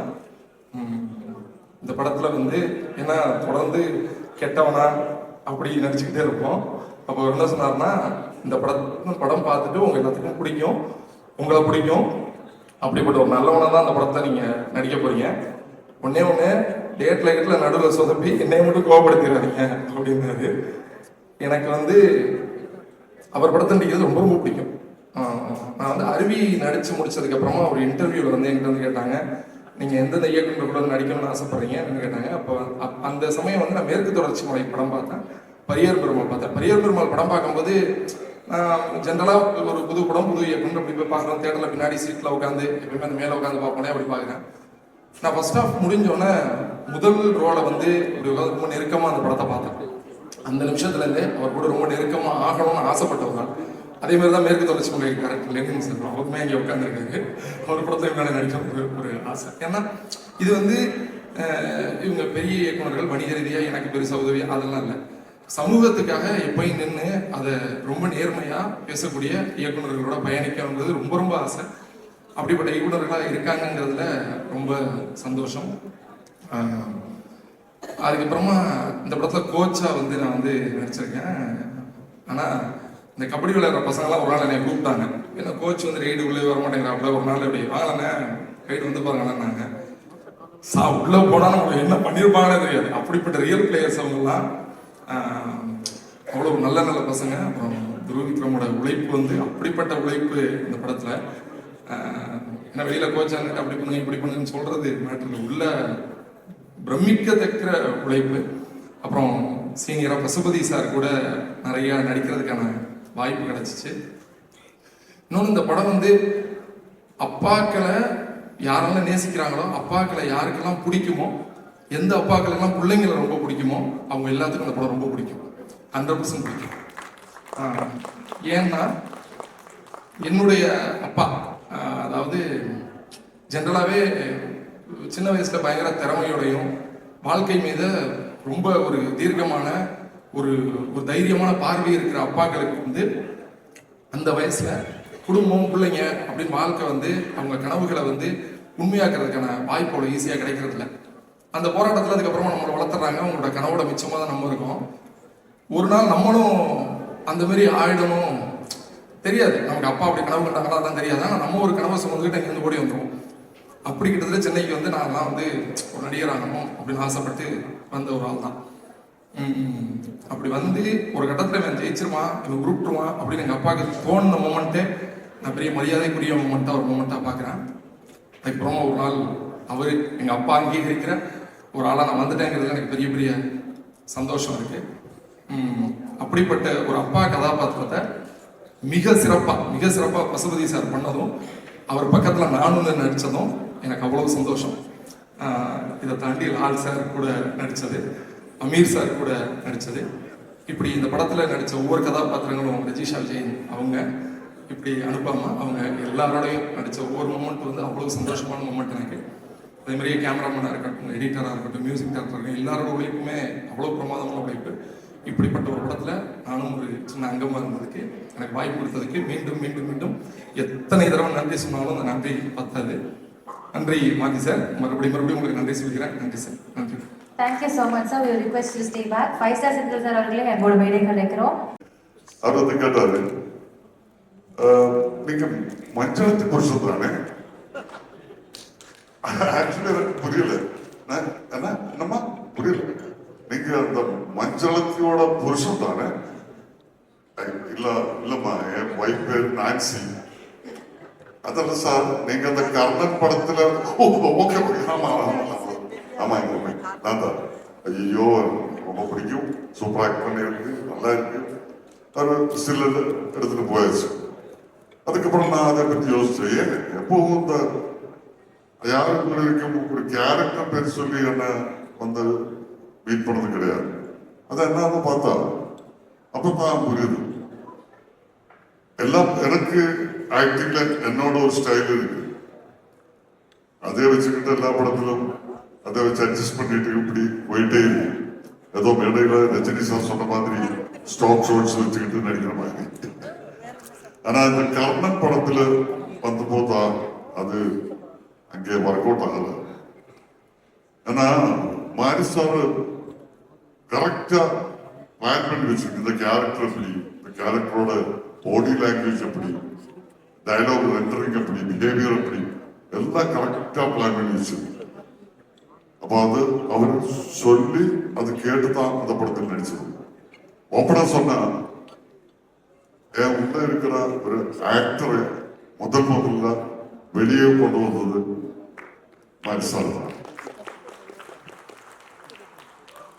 இந்த படத்தில் வந்து ஏன்னா தொடர்ந்து கெட்டவனா அப்படி நடிச்சுக்கிட்டே இருப்போம். அப்போ என்ன சொன்னார்னா, இந்த படம் பார்த்துட்டு உங்கள் எல்லாத்துக்கும் பிடிக்கும், உங்களை பிடிக்கும், அப்படிப்பட்ட ஒரு நல்லவனாக தான் அந்த படத்தை நீங்கள் நடிக்க போகிறீங்க. ஒன்று டேட்டில் நடுவில் சொதப்பி என்னை மட்டும் கோவப்படுத்திடுறாங்க அப்படின்னாரு. எனக்கு வந்து அவர் படத்தை நடிக்கிறது ரொம்ப ரொம்ப பிடிக்கும். நான் வந்து அருவி நடித்து முடிச்சதுக்கப்புறமா ஒரு இன்டர்வியூவில் வந்து என்கிட்ட வந்து கேட்டாங்க, நீங்கள் எந்தெந்த இயக்குனர் கூட நடிக்கணும்னு ஆசைப்படுறீங்க அப்படின்னு கேட்டாங்க. அப்போ அந்த சமயம் வந்து நான் மேற்கு தொடர்ச்சி மலை படம் பார்த்தேன், பரியர் பெருமாள் பார்த்தேன். பரியர் பெருமாள் படம் பார்க்கும்போது ஜென்ரலாக ஒரு புது படம் புது இயக்குனர் அப்படி போய் பார்க்குறோம். தேட்டரில் பின்னாடி சீட்டில் உட்காந்து எப்பயுமே அந்த மேலே உட்காந்து பார்ப்போனே அப்படி பார்க்குறேன். நான் ஃபர்ஸ்ட் ஹாஃப் முடிஞ்சோடனே முதல் ரோலை வந்து ரொம்ப நெருக்கமாக அந்த படத்தை பார்த்தேன். அந்த நிமிஷத்துலேருந்து அவர் கூட ரொம்ப நெருக்கமாக ஆகணும்னு ஆசைப்பட்டவர் தான். அதே மாதிரி தான் மேற்கு தொடர்ச்சி மலை கேரக்டர் லெனின் சார் அவருமே இங்கே உட்காந்துருக்காரு. அவர் படத்தை முன்னாடி நடிக்க ஒரு ஆசை. ஏன்னா இது வந்து இவங்க பெரிய இயக்குநர்கள் வணிக ரீதியாக எனக்கு பெருசாக உதவி அதெல்லாம் இல்லை. சமூகத்துக்காக எப்பயும் நின்று அதை ரொம்ப நேர்மையாக பேசக்கூடிய இயக்குநர்களோட பயணிக்கணுங்கிறது ரொம்ப ரொம்ப ஆசை. அப்படிப்பட்ட இயக்குநர்களாக இருக்காங்கங்கிறதுல ரொம்ப சந்தோஷம். அதுக்கப்புறமா இந்த படத்தில் கோச்சாக வந்து நான் வந்து நடிச்சிருக்கேன். ஆனால் இந்த கபடி விளையாடுற பசங்களாம் ஒரு நாள் என்னை கூப்பிட்டாங்க. ஏன்னா கோச் வந்து ரைடு உள்ளே வர மாட்டேங்கிறாப்புல, ஒரு நாள் எப்படி வாங்கலண்ணே ரைடு வந்து பாருங்கண்ணாங்க. உள்ளே போனால் நம்மளுக்கு என்ன பண்ணியிருப்பாங்கன்னே தெரியாது. அப்படிப்பட்ட ரியல் பிளேயர்ஸ் அவங்கெல்லாம் அவ்வளோ நல்ல நல்ல பசங்க. அப்புறம் துருவிக்ரமோட உழைப்பு வந்து அப்படிப்பட்ட உழைப்பு இந்த படத்தில். ஏன்னா வெளியில் கோச்சாங்க அப்படி பண்ணுங்க இப்படி பண்ணுங்கன்னு சொல்கிறது மேட்டரில் உள்ள பிரமிக்கத்தக்க உழைப்பு. அப்புறம் சீனியராக பசுபதி சார் கூட நிறையா நடிக்கிறதுக்கான வாய்ப்பு கிடைச்சிச்சு. இன்னொன்று இந்த படம் வந்து அப்பாக்களை யாரெல்லாம் நேசிக்கிறாங்களோ, அப்பாக்களை யாருக்கெல்லாம் பிடிக்குமோ எந்த அப்பாக்களுக்கெல்லாம் பிள்ளைங்களை ரொம்ப பிடிக்குமோ அவங்க எல்லாத்துக்கும் அந்த படம் ரொம்ப பிடிக்கும், 100% பிடிக்கும். ஏன்னா என்னுடைய அப்பா அதாவது ஜென்ரலாகவே சின்ன வயசில் பயங்கர திறமையோடையும் வாழ்க்கை மீது ரொம்ப ஒரு தீர்க்கமான ஒரு தைரியமான பார்வை இருக்கிற அப்பாக்களுக்கு வந்து அந்த வயசில் குடும்பம் பிள்ளைங்க அப்படின்னு வாழ்க்கை வந்து அவங்க கனவுகளை வந்து உண்மையாக்குறதுக்கான வாய்ப்பு அவ்வளோ ஈஸியாக கிடைக்கிறது இல்லை. அந்த போராட்டத்தில் அதுக்கப்புறமா நம்மளை வளர்த்துறாங்க. அவங்களோட கனவோட மிச்சமாக தான் நம்ம இருக்கோம். ஒரு நாள் நம்மளும் அந்த மாதிரி ஆயிடணும் தெரியாது, நமக்கு அப்பா அப்படி கனவு கண்டாங்களா தான் தெரியாது. ஆனால் நம்ம ஒரு கனவை சுமந்துக்கிட்டு இங்கேருந்து ஓடி வந்துடுவோம். அப்படி கிட்டத்தட்ட சென்னைக்கு வந்து நான்லாம் வந்து ஒரு நடிகர் ஆகணும் அப்படின்னு ஆசைப்பட்டு வந்த ஒரு ஆள் தான். அப்படி வந்து ஒரு கட்டத்தில் இவன் ஜெயிச்சிருவான், இவன் உருட்டுருவான் அப்படின்னு எங்கள் அப்பாவுக்கு தோணுன மொமெண்ட்டே நான் பெரிய மரியாதைக்குரிய மொமெண்ட்டாக ஒரு மொமெண்ட்டாக பார்க்குறேன். அதுக்கப்புறமா ஒரு நாள் அவர் எங்கள் அப்பா அங்கீகரிக்கிற ஒரு ஆளாக நான் வந்துட்டேங்கிறது எனக்கு பெரிய பெரிய சந்தோஷம் இருக்குது. அப்படிப்பட்ட ஒரு அப்பா கதாபாத்திரத்தை மிக சிறப்பாக பசுபதி சார் பண்ணதும் அவர் பக்கத்தில் நானும் நடித்ததும் எனக்கு அவ்வளவு சந்தோஷம். இதை தாண்டி லால் சார் கூட நடித்தது, அமீர் சார் கூட நடித்தது, இப்படி இந்த படத்தில் நடித்த ஒவ்வொரு கதாபாத்திரங்களும் ரஜிஷா விஜயன் அவங்க, இப்படி அனுப்பாம அவங்க எல்லாரோடையும் நடித்த ஒவ்வொரு மூமெண்ட் வந்து அவ்வளோ சந்தோஷமான மூமெண்ட் எனக்கு. அதே மாதிரியே கேமராமேனாக இருக்கட்டும், எடிட்டராக இருக்கட்டும், மியூசிக் டேரக்டராக இருக்கட்டும், எல்லாரோட உழைப்புமே அவ்வளோ பிரமாதமான உழைப்பு. இப்படிப்பட்ட ஒரு படத்தில் நானும் ஒரு சின்ன அங்கமாக இருந்ததுக்கு, எனக்கு வாய்ப்பு கொடுத்ததுக்கு மீண்டும் மீண்டும் மீண்டும் எத்தனை தடவை நன்றி சொன்னாலும் அந்த நன்றி பத்தாது. நன்றி மாத்தி சார், மறுபடியும் உங்களுக்கு நன்றி சொல்கிறேன். நன்றி சார், நன்றி. Thank you so much, sir. We request to stay back. 5-star Senthil sir அவர்களே எங்களோட மேடை கலைக்கிறோம். அவர் வந்து கேட்டாரு, நீங்க மஞ்சளத்து புருஷன் தானே? ஆக்சுவலி எனக்கு புரியல. என்னம்மா புரியல? நீங்க அந்த மஞ்சளத்தியோட புருஷன் தானே? இல்லம்மா, என் ஒய்ஃப் பேர் நான்சி. அதெல்லாம் சார், நீங்க அந்த கர்ணன் படத்துல ஓகே ஆமா நான் தான். ஐயோ ரொம்ப பிடிக்கும், சூப்பர் ஆக்ட் பண்ணிருக்கு, நல்லா இருக்கு. அது சில எடுத்துட்டு போயாச்சு. அதுக்கப்புறம் நான் அதை பத்தி யோசிச்சேன், எப்பவும் இந்த யாருக்கு ஒரு கேரக்டர் பேர் சொல்லி என்ன வந்து மீட் பண்ணது கிடையாது. அது என்னன்னு பார்த்தா அப்பதான் புரியுது. எல்லாம் எனக்கு ஆக்டிங்ல என்னோட ஒரு ஸ்டைல் இருக்கு, அதே வச்சுக்கிட்டு எல்லா படத்திலும் அதை வச்சு அட்ஜஸ்ட் பண்ணிட்டு இப்படி போயிட்டே இருக்கு. ஏதோ மேடையில ரஜினி சார் சொன்ன மாதிரி ஸ்டாக் ஷோட்ஸ் வச்சுக்கிட்டு நடிக்கிற மாதிரி. ஆனா இந்த கர்ணன் படத்துல வந்து போதா அது அங்கே ஒர்க் அவுட் ஆகல. ஏன்னா மாரி சார் கரெக்டா பிளான் பண்ணி வச்சிருக்கு. இந்த கேரக்டர் எப்படி, இந்த கேரக்டரோட பாடி லாங்குவேஜ் எப்படி, டயலாக் ரெண்டரிங் எப்படி, பிஹேவியர் எப்படி, எல்லாம் கரெக்டா பிளான் பண்ணி வச்சிருக்கு. அப்ப அது அவர் சொல்லி அது கேட்டுதான் அந்த படத்தில் நடிச்சது. ஓப்பனா சொன்னா என் உள்ள இருக்கிற ஒரு ஆக்டரை முதல்ல வெளியே கொண்டு வந்தது மாரிசார் தான்.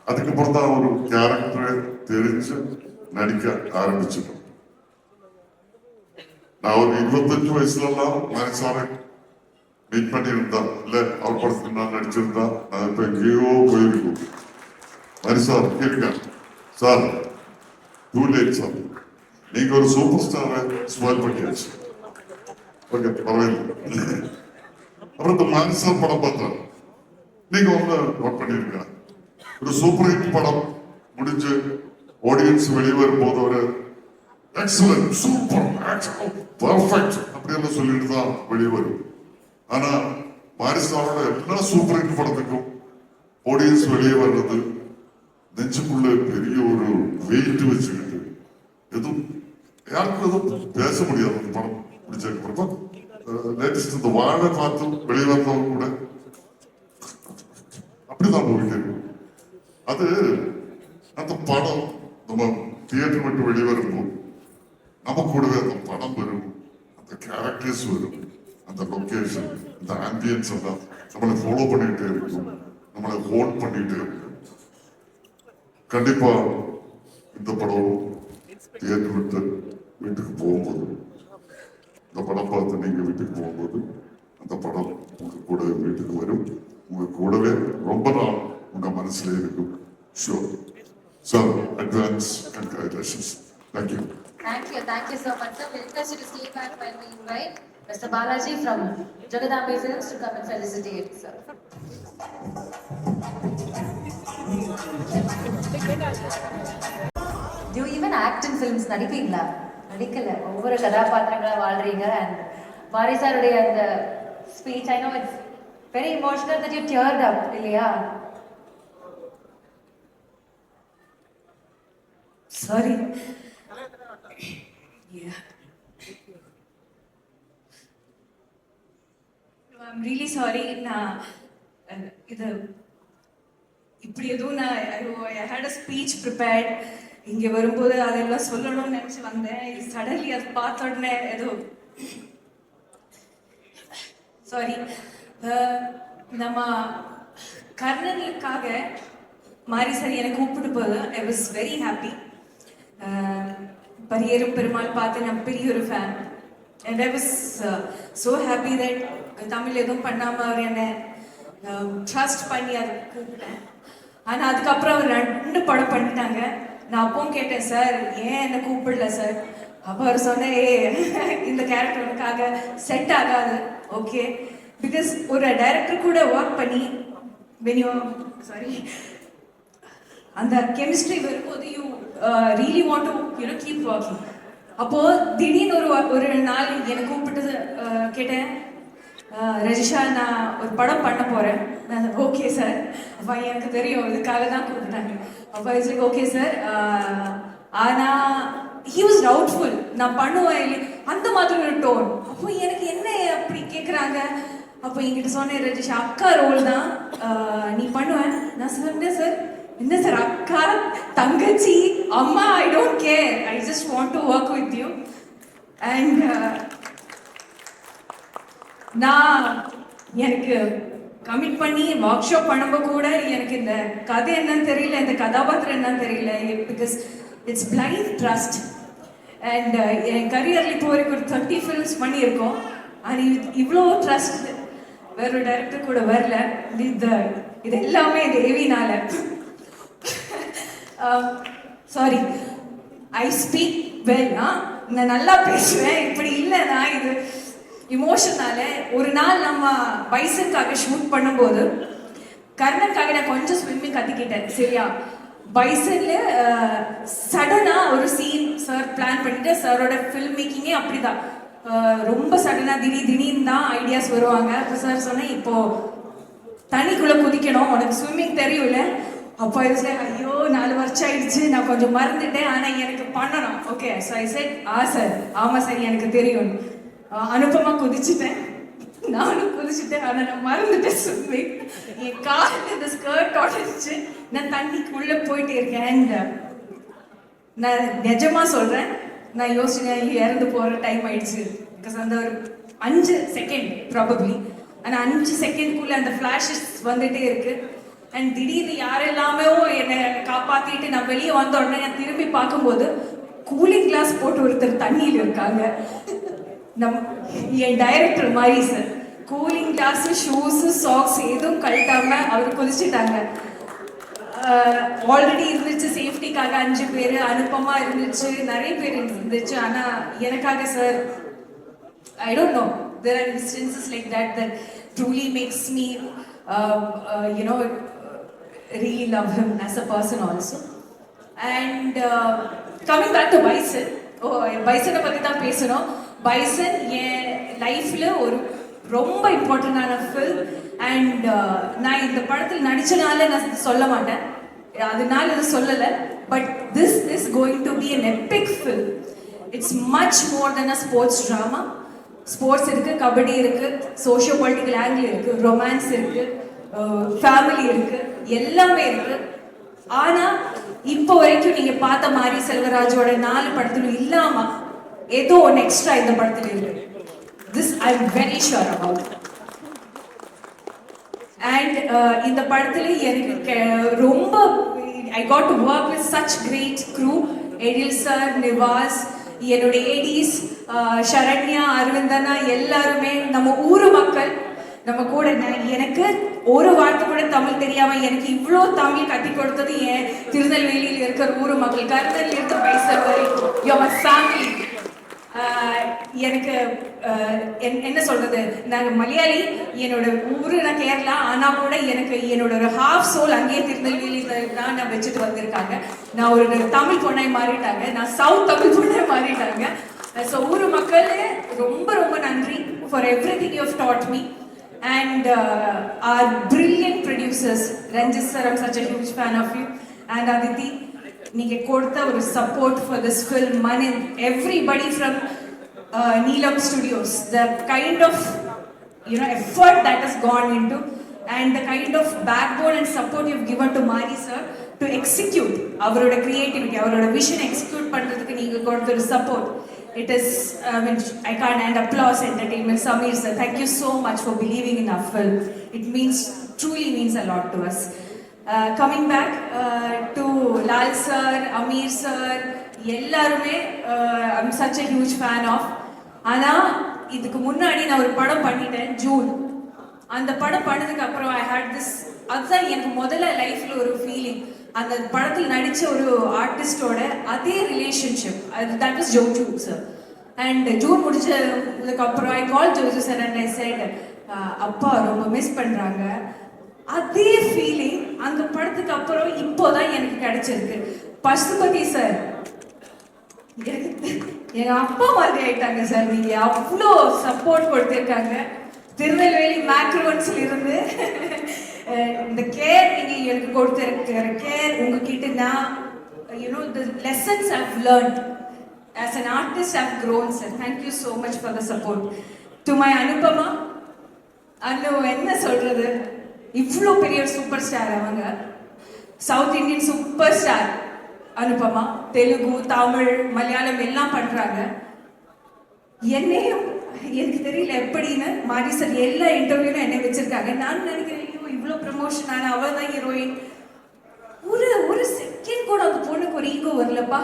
அதுக்கப்புறம் தான் ஒரு கேரக்டரை தெரிஞ்சு நடிக்க ஆரம்பிச்சிட்டோம். நான் ஒரு 25 வயசுல எல்லாம் மாரிசாரை மீட் பண்ணியிருந்தா இல்ல அவர் படத்துக்கு நான் நடிச்சிருந்தா நான் இப்ப எங்கேயோ போயிருக்கும். மாரிசார் இருக்கேன் சார், டூ லேட் சார், நீங்க ஒரு சூப்பர் ஸ்டாரை ஸ்பாயில் பண்ணியாச்சு. ஓகே பரவாயில்ல. அப்புறம் இந்த மாரிசார் படம் பார்த்தேன், நீங்க ஒண்ணு ஒர்க் பண்ணிருக்க ஒரு சூப்பர் ஹிட் படம் முடிஞ்சு ஆடியன்ஸ் வெளியே வரும்போது ஒரு எக்ஸலன்ட், சூப்பர், பர்ஃபெக்ட் அப்படின்னு சொல்லிட்டு தான் வெளியே வரும். ஆனா மாரிசாரோட எல்லா சூப்பர் ஹிட் படத்துக்கும் ஆடியன்ஸ் வெளியே வர்றது நெஞ்சுக்குள்ள பெரிய ஒரு வெயிட் வச்சுக்கிட்டு எதுவும் யாருக்கும் எதுவும் பேச முடியாது. அந்த படம் முடிச்சதுக்கப்புறம் லேட்டஸ்ட் இந்த வாழை பார்த்து வெளியே வந்தவங்க கூட அப்படிதான் போயிட்டு இருக்கும். அது அந்த படம் நம்ம தியேட்டர் விட்டு வெளியே வரும்போது நம்ம கூடவே அந்த படம் வரும், அந்த கேரக்டர்ஸ் வரும், அந்த லொகேஷன், அந்த ஆம்பியன்ஸ் எல்லாம் நம்மளை ஃபாலோ பண்ணிட்டே இருக்கும், நம்மளை ஹோல்ட் பண்ணிட்டே இருக்கும். கண்டிப்பா இந்த படம் தியேட்டர் விட்டு வீட்டுக்கு போகும்போது, இந்த படம் பார்த்து நீங்க வீட்டுக்கு போகும்போது அந்த படம் உங்க கூட வீட்டுக்கு வரும். உங்க கூடவே ரொம்ப நாள் உங்கள் மனசில் இருக்கும். Sure. So advance congratulations. Thank you. Thank you so much, sir. We request you to stay back when we invite Mr. Balaji from Jagadambe Films to come and felicitate, sir. Do you even act in films? நடிப்பீங்களா? நடிக்கல. ஒவ்வொரு கதாபாத்திரங்களா வாழ்றீங்க. And மாரி சாருடைய அந்த speech, I know it's very emotional that you teared up, இல்லையா? Sorry. Yeah. I'm really sorry. நான் இது இப்படி எதுவும் I had a speech prepared. இங்கே வரும்போது அதெல்லாம் சொல்லணும்னு நினச்சி வந்தேன். சடன்லி அதை பார்த்த உடனே ஏதோ சாரி. நம்ம கர்ணனுக்காக மாரி சார் என்னை கூப்பிட்டு போது I was very happy. Pariyerum Perumal பார்த்து நான் பெரிய ஒரு fan. And I was so happy that Tamil எதுவும் பண்ணாமல் அவர் என்னை ட்ரஸ்ட் பண்ணி அதை கூப்பிட்டேன். ஆனால் அதுக்கப்புறம் அவர் 2 படம் பண்ணிட்டாங்க. நான் அப்பவும் கேட்டேன், சார் ஏன் என்னை கூப்பிடல சார்? அப்போ அவர் சொன்னேன், இந்த கேரக்டர் உனக்காக செட் ஆகாது. ஓகே, பிகாஸ் ஒரு டைரக்டர் கூட ஒர்க் பண்ணி சாரி அந்த கெமிஸ்ட்ரி வரும்போது you really want to keep working. அப்போது திடீர்னு ஒரு நாள் என்னை கூப்பிட்டு கேட்டேன், ரஜிஷா நான் ஒரு படம் பண்ண போகிறேன். நான் ஓகே சார், அப்போ எனக்கு தெரியும் இதுக்காக தான் கூப்பிட்டாங்க. அப்போ இட்ஸ் லைக் ஓகே சார். ஆனால் ஹி வாஸ் டவுட்ஃபுல் நான் பண்ணுவேன் இல்லை அந்த மாதிரி ஒரு டோன். அப்போ எனக்கு என்ன அப்படி கேட்குறாங்க. அப்போ என்கிட்ட சொன்னேன், ரஜிஷா அக்கா ரோல் தான் நீ பண்ணுவேன். நான் சொன்னேன், சார் என்ன சார் அக்கா தங்கச்சி அம்மா, I don't care, I just want to work with you. And நான் எனக்கு கமிட் பண்ணி ஒர்க் ஷாப் பண்ணும்போது கூட எனக்கு இந்த கதை என்னன்னு தெரியல, இந்த கதாபாத்திரம் என்னன்னு தெரியல. Because it's blind trust. And என் கரியரில் இப்போ வரைக்கும் ஒரு 30 ஃபிலிம்ஸ் பண்ணியிருக்கோம். ஆனால் இவ்வளோ ட்ரஸ்ட் வேற ஒரு டைரக்டர் கூட வரல. இது எல்லாமே தேவினால. Sorry, I speak well. நான் நல்லா பேசுவேன், இப்படி இல்லைனா இது இமோஷனால. ஒரு நாள் நம்ம பைசனுக்காக ஷூட் பண்ணும்போது கர்ணனுக்காக நான் கொஞ்சம் ஸ்விம்மிங் கற்றுக்கிட்டேன். சரியா, பைசன்ல சடனாக ஒரு சீன் சார் பிளான் பண்ணிட்டு, சாரோட ஃபில்ம் மேக்கிங்கே அப்படிதான் ரொம்ப சடனாக திடீர்னு தான் ஐடியாஸ் வருவாங்க. அப்போ சார் சொன்னேன், இப்போ தண்ணிக்குள்ளே குதிக்கணும், உனக்கு ஸ்விம்மிங் தெரியும்ல. அப்போ இது ஐயோ 4 வருஷம் ஆயிடுச்சு, நான் கொஞ்சம் மறந்துட்டேன், ஆனால் எனக்கு பண்ணணும். Okay, so I set sir ஆமாம் சார் எனக்கு தெரியும். அனுப்பமா குதிச்சுட்டேன், நானும் குதிச்சுட்டேன். ஆனால் நான் மறந்துட்டேன் ஸ்விம்மிங். என் காலில் இந்த ஸ்கர்ட் உடஞ்சிச்சு, நான் தண்ணிக்குள்ளே போயிட்டே இருக்கேன். அண்ட் நான் நிஜமா சொல்கிறேன், நான் யோசிச்சேன் இறந்து போகிற டைம் ஆயிடுச்சு. பிகாஸ் அந்த ஒரு 5 செகண்ட் ப்ராபப்ளி, ஆனால் 5 செகண்ட்குள்ளே அந்த ஃப்ளாஷஸ் வந்துட்டே இருக்கு. அண்ட் திடீர்னு யாரெல்லாமே என்னை காப்பாற்றிட்டு நான் வெளியே வந்த உடனே நான் திரும்பி பார்க்கும்போது கூலிங் கிளாஸ் போட்டு ஒருத்தர் தண்ணியில் இருக்காங்க. என் டைரக்டர் மாதிரி sir cooling glass, shoes, socks எதுவும் கழட்டாமல் அவர் குதிச்சுட்டாங்க. ஆல்ரெடி இருந்துச்சு சேஃப்டிக்காக 5 பேர், அனுப்பமா இருந்துச்சு, நிறைய பேர் இருந்துச்சு. ஆனால் எனக்காக sir I don't know, there are instances like that truly makes me really love him as a person also. And coming back to Bison, பைசனை பற்றி தான் பேசணும். பைசன் என் லைஃப்பில் ஒரு ரொம்ப இம்பார்ட்டண்டான ஃபில்ம். அண்ட் நான் இந்த படத்தில் நடித்தனால நான் சொல்ல மாட்டேன், அதனால இது சொல்லலை. But this is going to be an epic film. It's much more than a sports drama. Sports இருக்குது, கபடி இருக்குது, சோஷியோ பொலிட்டிக்கல் ஆங்கிள் இருக்குது, ரொமான்ஸ் இருக்குது, ஃபேமிலி இருக்குது, எல்லாமே இருக்குது. ஆனால் இப்போ வரைக்கும் நீங்கள் பார்த்த மாரி செல்வராஜோட 4 படத்திலும் இல்லாமல் ஏதோ ஒன்று எக்ஸ்ட்ரா இந்த படத்தில் இருக்கு. This I am very sure about. And இந்த படத்தில் எனக்கு ரொம்ப I got to work with such great crew. Ezhil sir, Nivas, என்னுடைய ஏடிஸ், சரண்யா, அரவிந்தனா, எல்லாருமே நம்ம ஊர் மக்கள். நம்ம கூட எனக்கு ஒரு வார்த்தை கூட தமிழ் தெரியாம எனக்கு இவ்வளோ தமிழ் கட்டி கொடுத்தது என் திருநெல்வேலியில் இருக்கிற ஊர் மக்கள். கருநெல்வேலி இருக்க பைசர் யோர் ஃபேமிலி. எனக்கு என்ன சொல்றது, நாங்கள் மலையாளி, என்னோட ஊரு நான் கேரளா, ஆனால் கூட எனக்கு என்னோட ஒரு ஹாஃப் சோல் அங்கேயே திருநெல்வேலியில் தான் நான் வச்சுட்டு வந்திருக்காங்க. நான் ஒரு தமிழ் பொண்ணாய் மாறிட்டாங்க, நான் சவுத் தமிழ் பொண்ணாய் மாறிட்டாங்க. ஸோ ஊர் மக்களே ரொம்ப ரொம்ப நன்றி for everything you have taught me. And our brilliant producers, Ranjit sir, I'm such a huge fan of you, and Aditi, நீங்க கொடுத்த ஒரு support for this film, Manin, everybody from Neelam Studios, the kind of effort that has gone into, and the kind of backbone and support you've given to Mari sir to execute அவரோட creativity, அவரோட vision execute பண்றதுக்கு நீங்க கொடுத்த ஒரு support. It is, I can't end applause entertainment. Samir sir, thank you so much for believing in our film. It truly means a lot to us. Coming back to Lal sir, Amir sir, எல்லாருமே I'm such a huge fan of. ஆனா இதுக்கு முன்னாடி நான் ஒரு படம் பண்ணிட்டேன் June. அந்த படம் பண்ணதுக்கு அப்புறம் I had this, அதுதான் எனக்கு முதல்ல லைஃப்ல ஒரு ஃபீலிங். அந்த படத்தில் நடிச்ச ஒரு ஆர்டிஸ்டோட அதே relationship, that was Joju sir. And June முடிச்சதுக்கு அப்புறம் I call Joju sir and I said, அப்பா ரொம்ப மிஸ் பண்றாங்க. அதே ஃபீலிங் அந்த படத்துக்கு அப்புறம் இப்போதான் எனக்கு கிடைச்சிருக்கு. பசுபதி சார் எங்க அப்பா மாதிரி ஆயிட்டாங்க சார். நீங்க அவ்வளோ சப்போர்ட் கொடுத்திருக்காங்க. திருநெல்வேலி மேக்ரோன்ஸ்ல இருந்து இந்த கேர் நீங்க எனக்கு கொடுத்திருக்கிற கேர், உங்ககிட்ட நான் the lessons I've learned as an artist I've grown, sir. Thank you so much for the support. To my Anupama, அண்ணு என்ன சொல்றது, இவ்வளோ பெரிய சூப்பர் ஸ்டார். அவங்க south Indian super star Anupama. Telugu, Tamil, Malayalam எல்லாம் பண்றாங்க. என்னையும் எனக்கு தெரியல எப்படின்னு மாரி சார் எல்லா இன்டர்வியூலும் என்ன வச்சிருக்காங்க. நான் நினைக்கிறேன், இவ்வளோ ப்ரமோஷன் ஆன அவள் தான் ஹீரோயின். ஒரு செகண்ட் கூட அந்த பொண்ணுக்கு ஒரு ஈகோ வரலப்பா.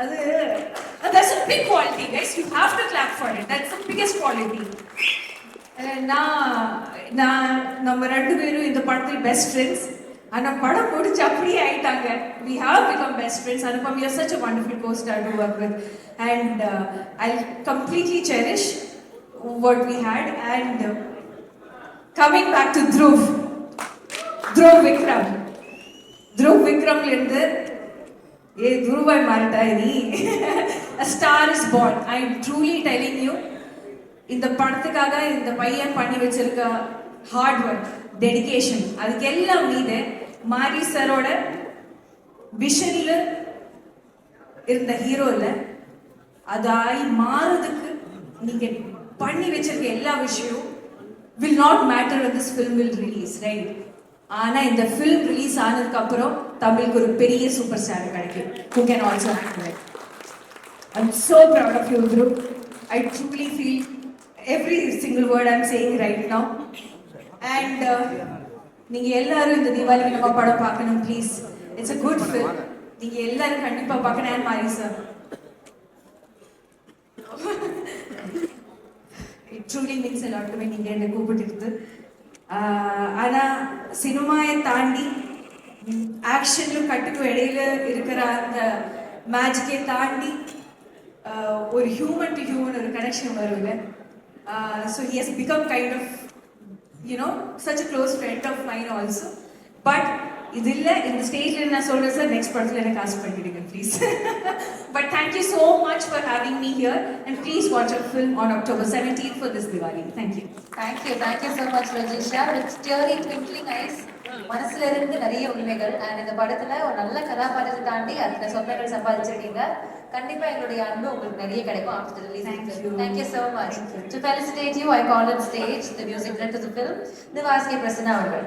அது that's a big quality, guys. You have to clap for it. That's the biggest quality. நான் நம்ம ரெண்டு பேரும் இந்த படத்தில் பெஸ்ட் ஃப்ரெண்ட்ஸ். ஆனால் படம் முடிச்சு அப்படியே ஆயிட்டாங்க. We have become best friends. Anupam, you're such a wonderful co-star to work with, and I'll completely cherish what we had. And coming back to Dhruv Vikram இருந்து துருவாய் மாறிட்டா நீ. A star is born. I'm truly telling you, இந்த படத்துக்காக இந்த பையன் பண்ணி வச்சிருக்க hard work, dedication, அதுக்கு எல்லாம் மீது மாரி சரோட விஷன்ல இருந்த ஹீரோ இல்ல, அதாய் மாறுறதுக்கு நீங்க பண்ணி வச்சிருக்க எல்லா விஷயம் will not matter when this film will release, right? ஆனா இந்த ஃபிலிம் ரிலீஸ் ஆனதுக்கு அப்புறம் தமிழுக்கு ஒரு பெரிய சூப்பர் ஸ்டார் கிடைக்கும் who can also act well. I'm so proud of you, Dhruv. I truly feel every single word I'm saying right now. And நீங்க எல்லாரும் இந்த தீபாவளிக்கு நம்ம படம் பார்க்கணும் please. It's a good film. நீங்க எல்லாரும் கண்டிப்பா பார்க்கணும். And மாரி sir, it truly means a lot to me நீங்க என்ன கூப்பிட்டு. ஆனா சினிமாயை தாண்டி ஆக்ஷன்ல கட்டுக்கு இடையில இருக்கிற அந்த மேஜிக்கை தாண்டி ஒரு ஹியூமன் டு ஹியூமன் ஒரு கனெக்ஷன் வருங்க. So he has become kind of such a close friend of mine also. But இதில்ல இந்த ஸ்டேஜ்ல நான் சொல்றேன் சார், நெக்ஸ்ட் படத்துல எனக்கு காஸ்ட் பண்ணிடுங்க please. But thank you so much for having me here, and please watch our film on October 17th for this Diwali. Thank you so much Rajisha. With teary twinkling eyes, மனசுல இருந்து நிறைய உண்மைகள். and இந்த படத்துல ஒரு நல்ல கதாபாத்திரத்தை தாண்டி அதுல சொந்தங்கள் சம்பாதிச்சிருக்கீங்க. கண்டிப்பா எங்களுடைய அன்பு உங்களுக்கு நிறைய கிடைக்கும் after the release. Thank you so much. To felicitate you, I call on stage the music director of the film, Nivas K. Prasanna அவர்கள்.